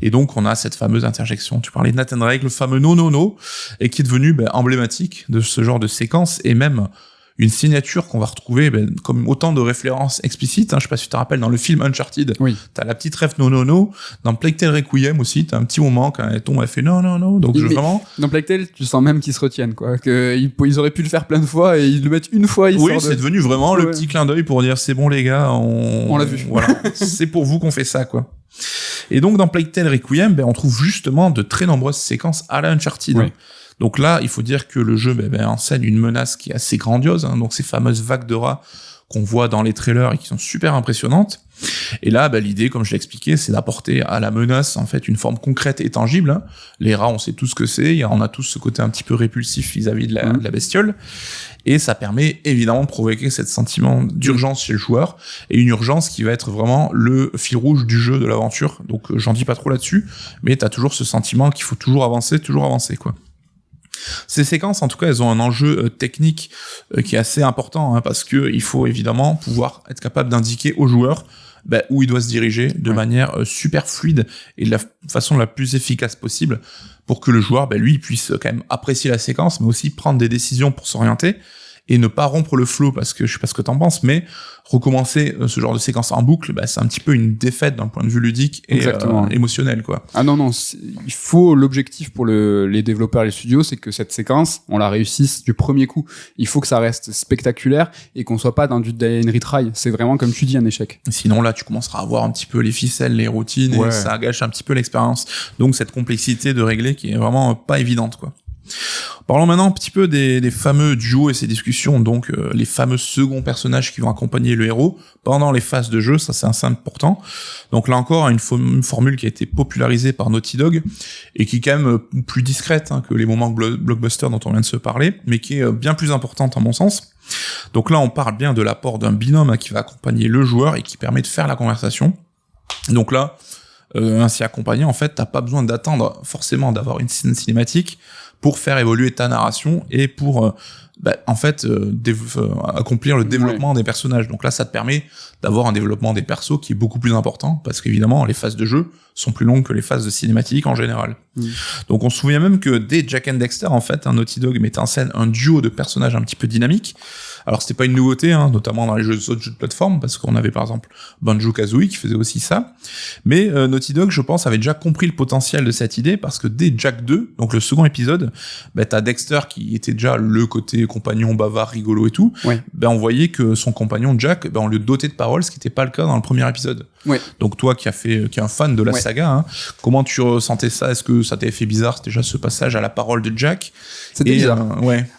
S2: Et donc, on a cette fameuse interjection. Tu parlais de Nathan Drake, le fameux no, et qui est devenu emblématique de ce genre de séquence, et même une signature qu'on va retrouver comme autant de références explicites. Je sais pas si tu te rappelles, dans le film Uncharted, t'as la petite ref no. Dans Plague Tale Requiem aussi, t'as un petit moment quand elle tombe, elle fait non. Donc vraiment...
S1: Dans Plague Tale, tu sens même qu'ils se retiennent, quoi. Ils auraient pu le faire plein de fois et ils le mettent une fois.
S2: C'est devenu vraiment le petit clin d'œil pour dire c'est bon les gars, on
S1: l'a vu.
S2: Voilà, c'est pour vous qu'on fait ça, quoi. Et donc dans Plague Tale Requiem, on trouve justement de très nombreuses séquences à la Uncharted.
S1: Oui.
S2: Donc là, il faut dire que le jeu enseigne une menace qui est assez grandiose, donc ces fameuses vagues de rats qu'on voit dans les trailers et qui sont super impressionnantes. Et là, l'idée, comme je l'ai expliqué, c'est d'apporter à la menace en fait une forme concrète et tangible. Les rats, on sait tous ce que c'est, on a tous ce côté un petit peu répulsif vis-à-vis de la bestiole, et ça permet évidemment de provoquer ce sentiment d'urgence chez le joueur, et une urgence qui va être vraiment le fil rouge du jeu, de l'aventure. Donc j'en dis pas trop là-dessus, mais t'as toujours ce sentiment qu'il faut toujours avancer, quoi. Ces séquences, en tout cas, elles ont un enjeu technique qui est assez important, parce que il faut évidemment pouvoir être capable d'indiquer au joueur où il doit se diriger de manière super fluide et de la façon la plus efficace possible pour que le joueur, lui, puisse quand même apprécier la séquence, mais aussi prendre des décisions pour s'orienter et ne pas rompre le flow, parce que je sais pas ce que t'en penses, mais recommencer ce genre de séquence en boucle, c'est un petit peu une défaite d'un point de vue ludique et émotionnel, quoi.
S1: Ah non, il faut, l'objectif pour les développeurs et les studios, c'est que cette séquence, on la réussisse du premier coup. Il faut que ça reste spectaculaire et qu'on soit pas dans du die and retry. C'est vraiment, comme tu dis, un échec.
S2: Sinon, là, tu commenceras à voir un petit peu les ficelles, les routines, et ça gâche un petit peu l'expérience. Donc, cette complexité de régler qui est vraiment pas évidente, quoi. Parlons maintenant un petit peu des fameux duos et ces discussions, donc les fameux seconds personnages qui vont accompagner le héros pendant les phases de jeu, ça c'est assez important. Donc là encore, une formule qui a été popularisée par Naughty Dog et qui est quand même plus discrète que les moments blockbuster dont on vient de se parler, mais qui est bien plus importante à mon sens. Donc là, on parle bien de l'apport d'un binôme qui va accompagner le joueur et qui permet de faire la conversation. Donc là, ainsi accompagné, en fait, t'as pas besoin d'attendre forcément d'avoir une scène cinématique pour faire évoluer ta narration et pour accomplir le développement des personnages. Donc là, ça te permet d'avoir un développement des persos qui est beaucoup plus important, parce qu'évidemment, les phases de jeu sont plus longues que les phases de cinématique en général. Donc on se souvient même que dès Jak and Dexter, en fait, Naughty Dog mettait en scène un duo de personnages un petit peu dynamiques. Alors c'était pas une nouveauté, notamment dans les autres jeux de plateforme, parce qu'on avait par exemple Banjo-Kazooie qui faisait aussi ça. Mais Naughty Dog, je pense, avait déjà compris le potentiel de cette idée, parce que dès Jak 2, donc le second épisode, t'as Dexter qui était déjà le côté compagnon bavard, rigolo et tout. On voyait que son compagnon Jack, on le dotait de paroles, ce qui n'était pas le cas dans le premier épisode. Donc toi qui est un fan de la saga, comment tu ressentais ça? Est-ce que ça t'avait fait bizarre déjà ce passage à la parole de Jack?
S1: C'était bizarre.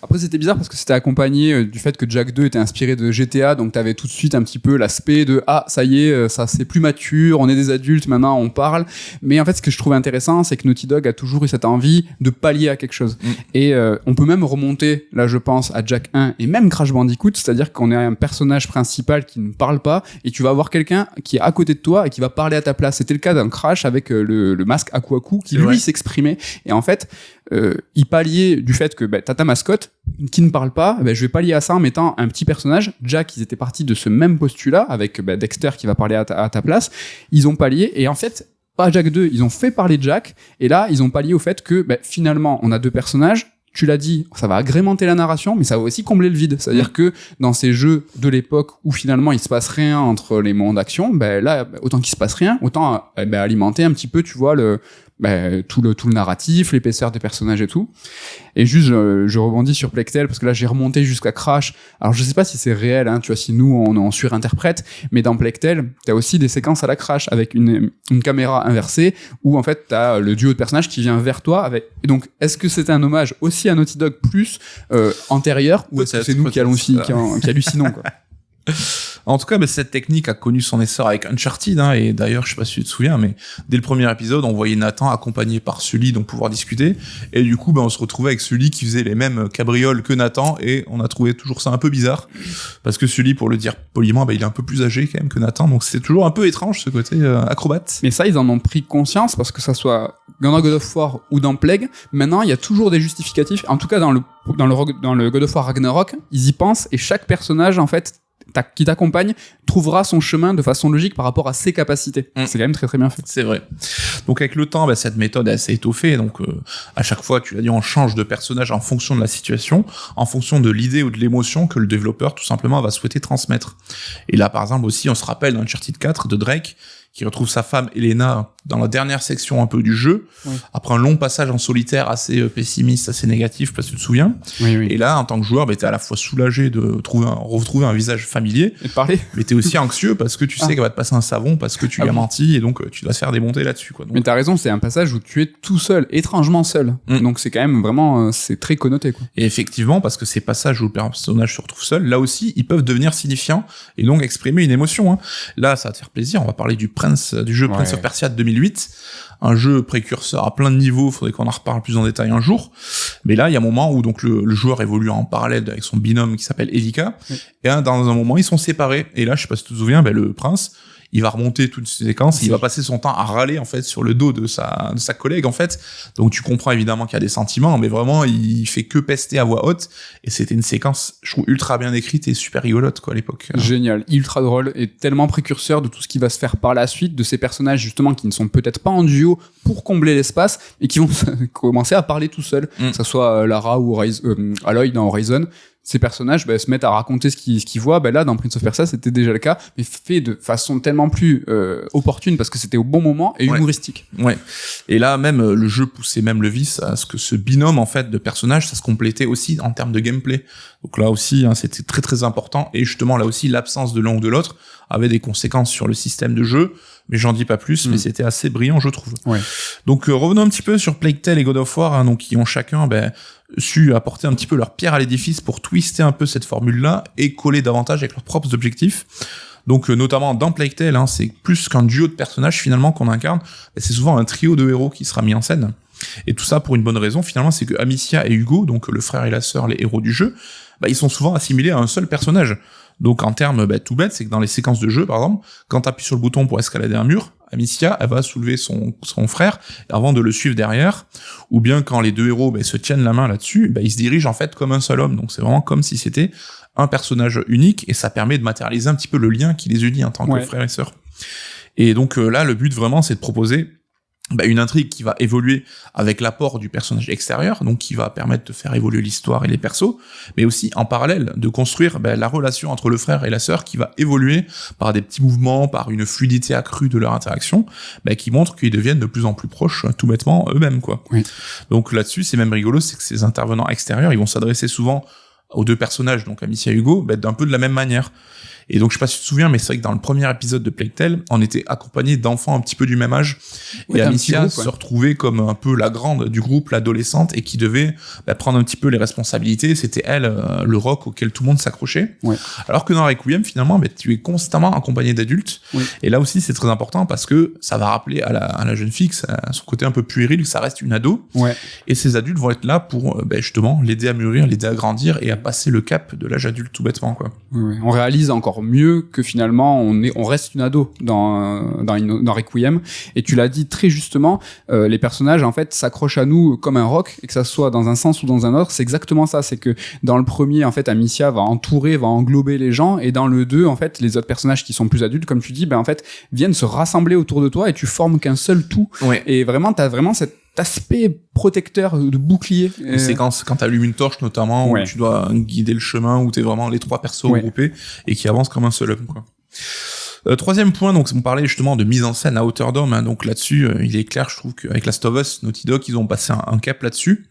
S1: Après c'était bizarre parce que c'était accompagné du fait que Jak 2 était inspiré de GTA, donc t'avais tout de suite un petit peu l'aspect de ça y est, ça c'est plus mature, on est des adultes maintenant, on parle. Mais en fait ce que je trouve intéressant, c'est que Naughty Dog a toujours eu cette envie de pallier à quelque chose. Et on peut même remonter là, je pense, à Jak 1 et même Crash Bandicoot, c'est-à-dire qu'on est un personnage principal qui ne parle pas et tu vas avoir quelqu'un qui est à côté de toi et qui va parler à ta place. C'était le cas d'un Crash avec le masque Aku Aku qui lui s'exprimait, et en fait il palliait du fait que t'as ta mascotte qui ne parle pas, je vais pallier à ça en mettant un petit personnage. Jack, ils étaient partis de ce même postulat avec Dexter qui va parler à ta place. Ils ont pallié, et en fait pas Jak 2, ils ont fait parler Jack, et là ils ont pallié au fait que finalement on a deux personnages. Tu l'as dit, ça va agrémenter la narration, mais ça va aussi combler le vide. C'est-à-dire que dans ces jeux de l'époque où finalement il se passe rien entre les moments d'action, là, autant qu'il se passe rien, autant alimenter un petit peu, tu vois, tout le narratif, l'épaisseur des personnages et tout. Et juste, je rebondis sur Plague Tale parce que là j'ai remonté jusqu'à Crash. Alors je sais pas si c'est réel, tu vois, si nous on surinterprète, mais dans Plague Tale, t'as aussi des séquences à la Crash avec une caméra inversée où en fait t'as le duo de personnages qui vient vers toi avec. Et donc est-ce que c'est un hommage aussi à Naughty Dog plus antérieur, ou est-ce que c'est nous qui hallucinons quoi?
S2: En tout cas, cette technique a connu son essor avec Uncharted, et d'ailleurs, je sais pas si tu te souviens, mais dès le premier épisode, on voyait Nathan accompagné par Sully, donc pouvoir discuter, et du coup, on se retrouvait avec Sully qui faisait les mêmes cabrioles que Nathan, et on a trouvé toujours ça un peu bizarre, parce que Sully, pour le dire poliment, il est un peu plus âgé quand même que Nathan, donc c'est toujours un peu étrange ce côté acrobate.
S1: Mais ça, ils en ont pris conscience, parce que ça soit dans God of War ou dans Plague, maintenant, il y a toujours des justificatifs, en tout cas dans le God of War Ragnarok, ils y pensent, et chaque personnage, en fait, qui t'accompagne trouvera son chemin de façon logique par rapport à ses capacités. C'est quand même très très bien fait.
S2: C'est vrai. Donc avec le temps, cette méthode est assez étoffée. Donc à chaque fois, tu l'as dit, on change de personnage en fonction de la situation, en fonction de l'idée ou de l'émotion que le développeur tout simplement va souhaiter transmettre. Et là, par exemple aussi, on se rappelle d'Uncharted 4 de Drake, qui retrouve sa femme Elena dans la dernière section un peu du jeu, après un long passage en solitaire assez pessimiste, assez négatif, parce que tu te souviens.
S1: Oui.
S2: Et là, en tant que joueur, t'es à la fois soulagé de retrouver un visage familier,
S1: et de parler.
S2: Mais t'es aussi anxieux parce que tu sais qu'elle va te passer un savon, parce que tu lui as menti, et donc tu dois se faire démonter là-dessus, quoi. Donc,
S1: mais t'as raison, c'est un passage où tu es tout seul, étrangement seul. Donc c'est quand même vraiment, c'est très connoté, quoi.
S2: Et effectivement, parce que ces passages où le personnage se retrouve seul, là aussi, ils peuvent devenir signifiants et donc exprimer une émotion. Là, ça va te faire plaisir. On va parler du jeu Prince of Persia de 2008, un jeu précurseur à plein de niveaux. Faudrait qu'on en reparle plus en détail un jour. Mais là, il y a un moment où donc le joueur évolue en parallèle avec son binôme qui s'appelle Elika. Et dans un moment, ils sont séparés. Et là, je sais pas si tu te souviens, le prince, il va remonter toutes ces séquences, il va passer son temps à râler en fait sur le dos de sa collègue en fait. Donc tu comprends évidemment qu'il y a des sentiments, mais vraiment il fait que pester à voix haute. Et c'était une séquence, je trouve, ultra bien écrite et super rigolote quoi à l'époque.
S1: Génial, ultra drôle et tellement précurseur de tout ce qui va se faire par la suite, de ces personnages justement qui ne sont peut-être pas en duo pour combler l'espace et qui vont commencer à parler tout seuls, que ça soit Lara ou Aloy dans Horizon. Ces personnages se mettent à raconter ce qu'ils voient. Là, dans Prince of Persia, c'était déjà le cas, mais fait de façon tellement plus opportune parce que c'était au bon moment et humoristique.
S2: Ouais. Et là, même le jeu poussait même le vice à ce que ce binôme en fait de personnages, ça se complétait aussi en termes de gameplay. Donc là aussi, c'était très très important. Et justement, là aussi, l'absence de l'un ou de l'autre avait des conséquences sur le système de jeu. Mais j'en dis pas plus, mais c'était assez brillant, je trouve. Donc revenons un petit peu sur Plague Tale et God of War, donc qui ont chacun su apporter un petit peu leur pierre à l'édifice pour twister un peu cette formule-là et coller davantage avec leurs propres objectifs. Donc notamment dans Plague Tale, c'est plus qu'un duo de personnages finalement qu'on incarne, c'est souvent un trio de héros qui sera mis en scène. Et tout ça pour une bonne raison finalement, c'est que Amicia et Hugo, donc le frère et la sœur, les héros du jeu, ils sont souvent assimilés à un seul personnage. Donc en termes tout bête, c'est que dans les séquences de jeu, par exemple, quand tu appuies sur le bouton pour escalader un mur, Amicia, elle va soulever son frère avant de le suivre derrière, ou bien quand les deux héros se tiennent la main là-dessus, ils se dirigent en fait comme un seul homme. Donc c'est vraiment comme si c'était un personnage unique, et ça permet de matérialiser un petit peu le lien qui les unit en tant que frère et sœur. Et donc là, le but vraiment, c'est de proposer une intrigue qui va évoluer avec l'apport du personnage extérieur, donc qui va permettre de faire évoluer l'histoire et les persos, mais aussi en parallèle de construire la relation entre le frère et la sœur qui va évoluer par des petits mouvements, par une fluidité accrue de leur interaction, qui montre qu'ils deviennent de plus en plus proches, tout bêtement, eux-mêmes, quoi. Donc là-dessus, c'est même rigolo, c'est que ces intervenants extérieurs, ils vont s'adresser souvent aux deux personnages, donc Amicia et Hugo, d'un peu de la même manière. Et donc, je sais pas si tu te souviens, mais c'est vrai que dans le premier épisode de Plague Tale, on était accompagné d'enfants un petit peu du même âge. Et Amicia se retrouvait comme un peu la grande du groupe, l'adolescente, et qui devait prendre un petit peu les responsabilités. C'était elle, le rock auquel tout le monde s'accrochait. Alors que dans Requiem, finalement, tu es constamment accompagné d'adultes. Et là aussi, c'est très important parce que ça va rappeler à la jeune fille, à son côté un peu puéril, que ça reste une ado. Et ces adultes vont être là pour, justement, l'aider à mûrir, l'aider à grandir et à passer le cap de l'âge adulte, tout bêtement, quoi.
S1: On réalise encore mieux que finalement on reste une ado dans Requiem, et tu l'as dit très justement, les personnages en fait s'accrochent à nous comme un roc, et que ça soit dans un sens ou dans un autre, c'est exactement ça. C'est que dans le premier en fait Amicia va englober les gens, et dans le 2 en fait les autres personnages qui sont plus adultes, comme tu dis, en fait viennent se rassembler autour de toi et tu formes qu'un seul tout. Et vraiment t'as vraiment cet aspect protecteur de bouclier.
S2: C'est quand t'allumes une torche notamment, où tu dois guider le chemin, où t'es vraiment les trois persos regroupés et qui avancent comme un seul homme, quoi. Troisième point, donc on parlait justement de mise en scène à hauteur d'homme, donc là-dessus il est clair, je trouve qu'avec Last of Us, Naughty Dog, ils ont passé un cap là-dessus.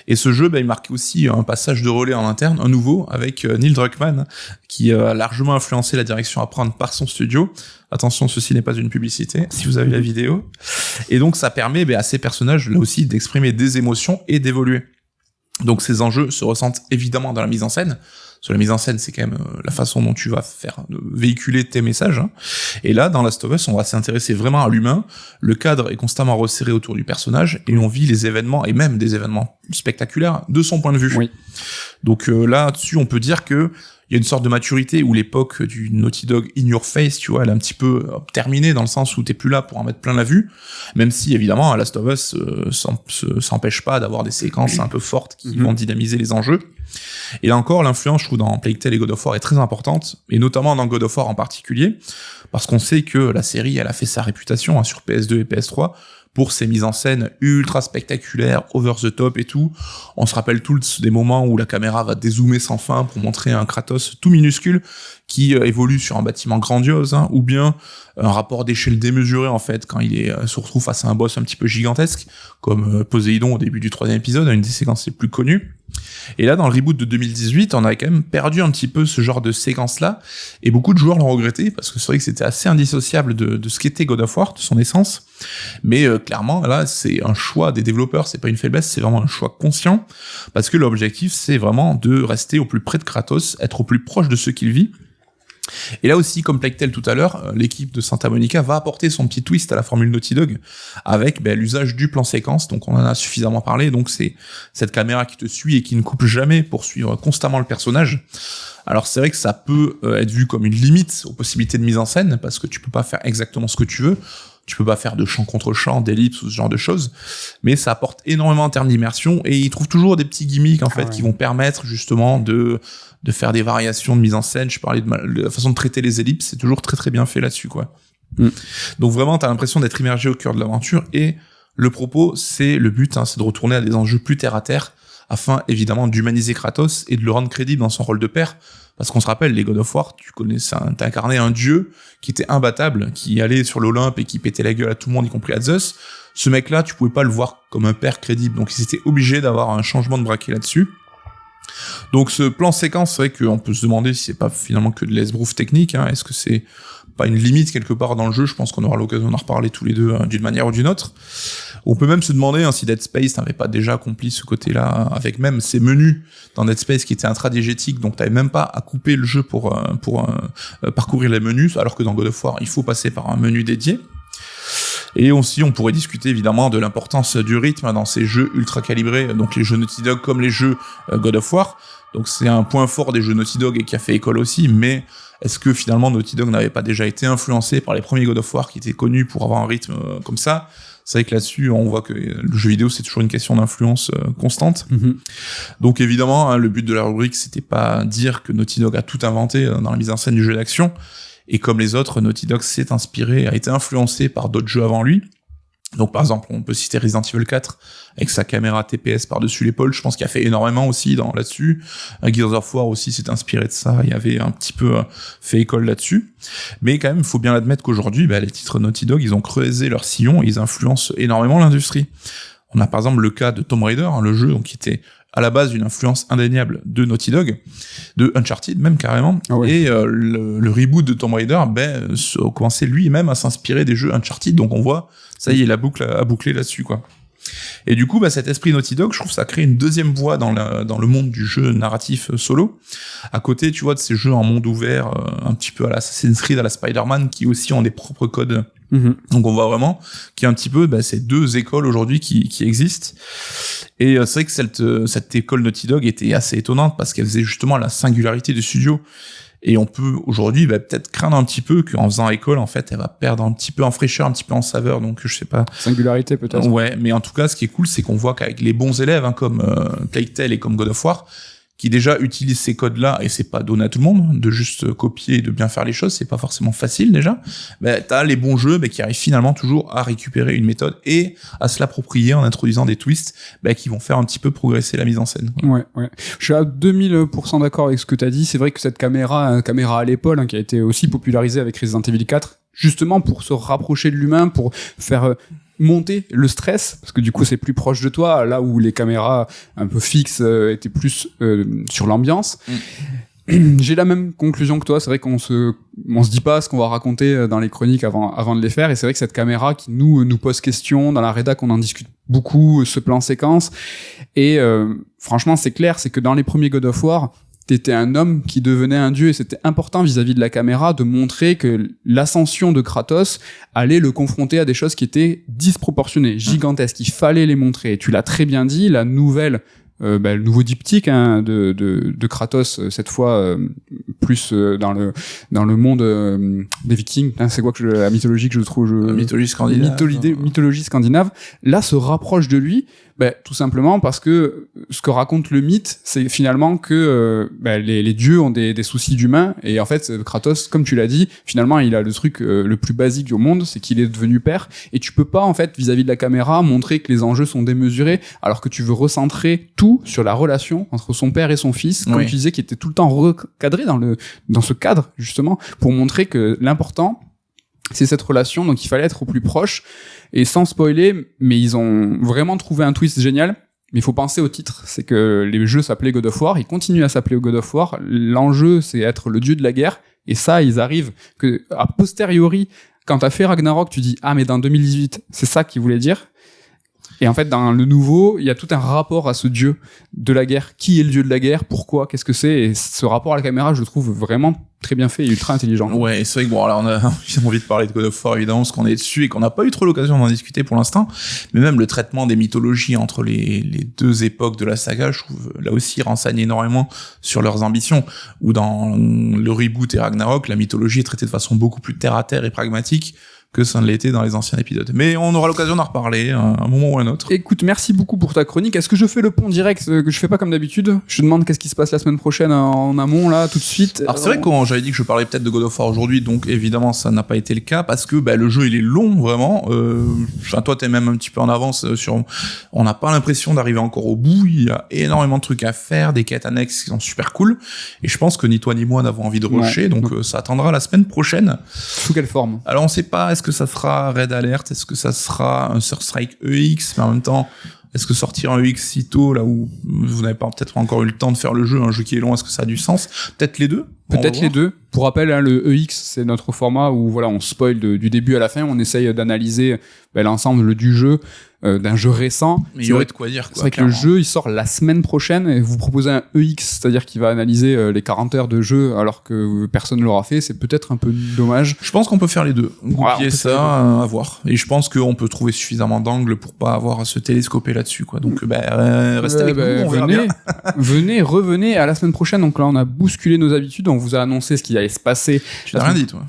S2: Et ce jeu, il marquait aussi un passage de relais en interne, un nouveau, avec Neil Druckmann, qui a largement influencé la direction à prendre par son studio. Attention, ceci n'est pas une publicité, si vous avez la vidéo. Et donc, ça permet à ces personnages, là aussi, d'exprimer des émotions et d'évoluer. Donc, ces enjeux se ressentent évidemment dans la mise en scène. Sur la mise en scène, c'est quand même la façon dont tu vas véhiculer tes messages. Et là, dans Last of Us, on va s'intéresser vraiment à l'humain. Le cadre est constamment resserré autour du personnage et on vit les événements, et même des événements spectaculaires, de son point de vue. Donc là-dessus, on peut dire que il y a une sorte de maturité où l'époque du Naughty Dog in your face, tu vois, elle est un petit peu terminée, dans le sens où t'es plus là pour en mettre plein la vue, même si évidemment Last of Us s'empêche pas d'avoir des séquences un peu fortes qui vont dynamiser les enjeux. Et là encore, l'influence, je trouve, dans Plague Tale et God of War est très importante, et notamment dans God of War en particulier, parce qu'on sait que la série, elle a fait sa réputation sur PS2 et PS3 pour ses mises en scène ultra spectaculaires, over the top et tout. On se rappelle tous des moments où la caméra va dézoomer sans fin pour montrer un Kratos tout minuscule qui évolue sur un bâtiment grandiose, ou bien un rapport d'échelle démesuré en fait quand il se retrouve face à un boss un petit peu gigantesque, comme Poséidon au début du 3e épisode, une des séquences les plus connues. Et là, dans le reboot de 2018, on a quand même perdu un petit peu ce genre de séquence-là, et beaucoup de joueurs l'ont regretté, parce que c'est vrai que c'était assez indissociable de ce qu'était God of War, de son essence. Mais clairement, là, c'est un choix des développeurs, c'est pas une faiblesse, c'est vraiment un choix conscient, parce que l'objectif, c'est vraiment de rester au plus près de Kratos, être au plus proche de ce qu'il vit. Et là aussi, comme Plague Tale tout à l'heure, l'équipe de Santa Monica va apporter son petit twist à la formule Naughty Dog avec l'usage du plan séquence, donc on en a suffisamment parlé, donc c'est cette caméra qui te suit et qui ne coupe jamais pour suivre constamment le personnage. Alors c'est vrai que ça peut être vu comme une limite aux possibilités de mise en scène, parce que tu peux pas faire exactement ce que tu veux, tu peux pas faire de champ contre champ, d'ellipse ou ce genre de choses, mais ça apporte énormément en termes d'immersion, et ils trouvent toujours des petits gimmicks en fait qui vont permettre justement de faire des variations de mise en scène. Je parlais de la façon de traiter les ellipses, c'est toujours très très bien fait là-dessus quoi. Donc vraiment t'as l'impression d'être immergé au cœur de l'aventure, et le propos, c'est le but, c'est de retourner à des enjeux plus terre à terre, afin évidemment d'humaniser Kratos et de le rendre crédible dans son rôle de père. Parce qu'on se rappelle, les God of War, t'as incarné un dieu qui était imbattable, qui allait sur l'Olympe et qui pétait la gueule à tout le monde, y compris à Zeus. Ce mec-là, tu pouvais pas le voir comme un père crédible, donc ils étaient obligés d'avoir un changement de braquet là-dessus. Donc ce plan séquence, c'est vrai qu'on peut se demander si c'est pas finalement que de l'esbrouf technique, est-ce que c'est pas une limite quelque part dans le jeu? Je pense qu'on aura l'occasion d'en reparler tous les deux d'une manière ou d'une autre. On peut même se demander si Dead Space n'avait pas déjà accompli ce côté-là, avec même ces menus dans Dead Space qui étaient intradigétiques, donc t'avais même pas à couper le jeu pour parcourir les menus, alors que dans God of War, il faut passer par un menu dédié. Et aussi, on pourrait discuter évidemment de l'importance du rythme dans ces jeux ultra calibrés, donc les jeux Naughty Dog comme les jeux God of War. Donc c'est un point fort des jeux Naughty Dog et qui a fait école aussi, mais est-ce que finalement Naughty Dog n'avait pas déjà été influencé par les premiers God of War qui étaient connus pour avoir un rythme comme ça? C'est vrai que là-dessus, on voit que le jeu vidéo, c'est toujours une question d'influence constante. Donc évidemment, le but de la rubrique, c'était pas dire que Naughty Dog a tout inventé dans la mise en scène du jeu d'action. Et comme les autres, Naughty Dog s'est inspiré, a été influencé par d'autres jeux avant lui. Donc par exemple, on peut citer Resident Evil 4 avec sa caméra TPS par-dessus l'épaule, je pense qu'il a fait énormément aussi là-dessus. Gears of War aussi s'est inspiré de ça, il y avait un petit peu fait école là-dessus. Mais quand même, il faut bien admettre qu'aujourd'hui, les titres Naughty Dog, ils ont creusé leur sillon et ils influencent énormément l'industrie. On a par exemple le cas de Tomb Raider, le jeu donc, qui était à la base une influence indéniable de Naughty Dog, de Uncharted même carrément, et le reboot de Tomb Raider a commencé lui-même à s'inspirer des jeux Uncharted, donc on voit, ça y est, la boucle a bouclé là-dessus quoi. Et du coup, cet esprit Naughty Dog, je trouve ça crée une deuxième voie dans le monde du jeu narratif solo. À côté, tu vois, de ces jeux en monde ouvert, un petit peu à l'Assassin's Creed, à la Spider-Man, qui aussi ont des propres codes. Donc on voit vraiment qu'il y a un petit peu ces deux écoles aujourd'hui qui existent. Et c'est vrai que cette école Naughty Dog était assez étonnante parce qu'elle faisait justement la singularité du studio. Et on peut aujourd'hui peut-être craindre un petit peu qu'en faisant école, en fait, elle va perdre un petit peu en fraîcheur, un petit peu en saveur. Donc je sais pas.
S1: Singularité peut-être.
S2: Ouais, mais en tout cas, ce qui est cool, c'est qu'on voit qu'avec les bons élèves comme Plague Tale et comme God of War, qui déjà utilisent ces codes-là, et c'est pas donné à tout le monde de juste copier et de bien faire les choses, c'est pas forcément facile déjà, t'as les bons jeux qui arrivent finalement toujours à récupérer une méthode et à se l'approprier en introduisant des twists qui vont faire un petit peu progresser la mise en scène.
S1: Ouais. Je suis à 2000% d'accord avec ce que t'as dit. C'est vrai que cette caméra à l'épaule, qui a été aussi popularisée avec Resident Evil 4, justement pour se rapprocher de l'humain, pour faire monter le stress, parce que du coup c'est plus proche de toi, là où les caméras un peu fixes étaient plus sur l'ambiance. J'ai la même conclusion que toi, c'est vrai qu'on se dit pas ce qu'on va raconter dans les chroniques avant de les faire, et c'est vrai que cette caméra qui nous pose question, dans la rédac on en discute beaucoup, ce plan séquence, et franchement c'est clair, c'est que dans les premiers God of War, t'étais un homme qui devenait un dieu, et c'était important vis-à-vis de la caméra de montrer que l'ascension de Kratos allait le confronter à des choses qui étaient disproportionnées, gigantesques, il fallait les montrer. Et tu l'as très bien dit, le nouveau diptyque de Kratos, cette fois plus dans le monde des Vikings. Hein, c'est quoi que la mythologie que je trouve
S2: La mythologie scandinave.
S1: Mythologie scandinave. Là, se rapproche de lui. Tout simplement parce que ce que raconte le mythe, c'est finalement que les dieux ont des soucis d'humains, et en fait Kratos, comme tu l'as dit, finalement il a le truc le plus basique au monde, c'est qu'il est devenu père, et tu peux pas en fait vis-à-vis de la caméra montrer que les enjeux sont démesurés, alors que tu veux recentrer tout sur la relation entre son père et son fils, comme tu disais, qui était tout le temps recadré dans ce cadre justement, pour montrer que l'important c'est cette relation, donc il fallait être au plus proche. Et sans spoiler, mais ils ont vraiment trouvé un twist génial. Mais il faut penser au titre, c'est que les jeux s'appelaient God of War, ils continuent à s'appeler God of War. L'enjeu, c'est être le dieu de la guerre. Et ça, ils arrivent que, a posteriori, quand t'as fait Ragnarok, tu dis, ah, mais dans 2018, c'est ça qu'ils voulaient dire. Et en fait, dans le nouveau, il y a tout un rapport à ce dieu de la guerre. Qui est le dieu de la guerre? Pourquoi? Qu'est-ce que c'est? Et ce rapport à la caméra, je le trouve vraiment très bien fait et ultra intelligent.
S2: Ouais, c'est vrai que bon, alors j'ai envie de parler de God of War évidemment, parce qu'on est dessus et qu'on n'a pas eu trop l'occasion d'en discuter pour l'instant. Mais même le traitement des mythologies entre les deux époques de la saga, je trouve là aussi renseigne énormément sur leurs ambitions. Ou dans le reboot et Ragnarok, la mythologie est traitée de façon beaucoup plus terre à terre et pragmatique que ça ne l'était dans les anciens épisodes. Mais on aura l'occasion d'en reparler à un moment ou à un autre.
S1: Écoute, merci beaucoup pour ta chronique. Est-ce que je fais le pont direct que je fais pas comme d'habitude? Je te demande qu'est-ce qui se passe la semaine prochaine en amont, là, tout de suite.
S2: Alors c'est vrai que j'avais dit que je parlais peut-être de God of War aujourd'hui, donc évidemment ça n'a pas été le cas, parce que le jeu il est long, vraiment. Toi t'es même un petit peu en avance sur... On n'a pas l'impression d'arriver encore au bout, il y a énormément de trucs à faire, des quêtes annexes qui sont super cool, et je pense que ni toi ni moi n'avons envie de rusher, donc ça attendra la semaine prochaine.
S1: Sous quelle forme?
S2: Alors on sait pas, est-ce que ça sera Red Alert, est-ce que ça sera un Surstrike EX, mais en même temps, est-ce que sortir un EX si tôt, là où vous n'avez pas peut-être encore eu le temps de faire le jeu, un jeu qui est long, est-ce que ça a du sens? Peut-être les deux?
S1: Peut-être les deux. Pour rappel, hein, le EX, c'est notre format où voilà, on spoil du début à la fin, on essaye d'analyser l'ensemble du jeu, d'un jeu récent.
S2: Mais il y aurait de quoi dire, quoi.
S1: C'est vrai que le jeu, il sort la semaine prochaine et vous proposez un EX, c'est-à-dire qu'il va analyser les 40 heures de jeu alors que personne ne l'aura fait, c'est peut-être un peu dommage.
S2: Je pense qu'on peut faire les deux. Goupiller ça, à voir. Et je pense qu'on peut trouver suffisamment d'angles pour pas avoir à se télescoper là-dessus, quoi. Donc, restez avec nous, on verra bien.
S1: Revenez à la semaine prochaine. Donc là, on a bousculé nos habitudes, on vous a annoncé ce qui allait se passer.
S2: Tu n'as rien dit, toi.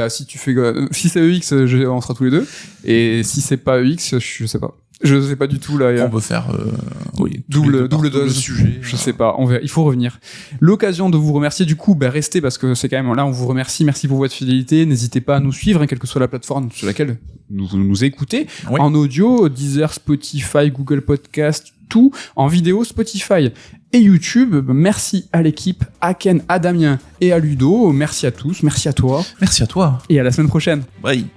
S1: Si c'est EX, on sera tous les deux. Et si c'est pas EX, je sais pas. Je sais pas du tout, là.
S2: On peut faire,
S1: double dose.
S2: Sujet.
S1: Je sais pas. On verra. Il faut revenir. L'occasion de vous remercier. Du coup, restez parce que c'est quand même là, on vous remercie. Merci pour votre fidélité. N'hésitez pas à nous suivre, quelle que soit la plateforme sur laquelle vous nous écoutez. Oui. En audio, Deezer, Spotify, Google Podcast, tout. En vidéo, Spotify et YouTube. Merci à l'équipe, à Ken, à Damien et à Ludo. Merci à tous. Merci à toi.
S2: Merci à toi.
S1: Et à la semaine prochaine.
S2: Bye.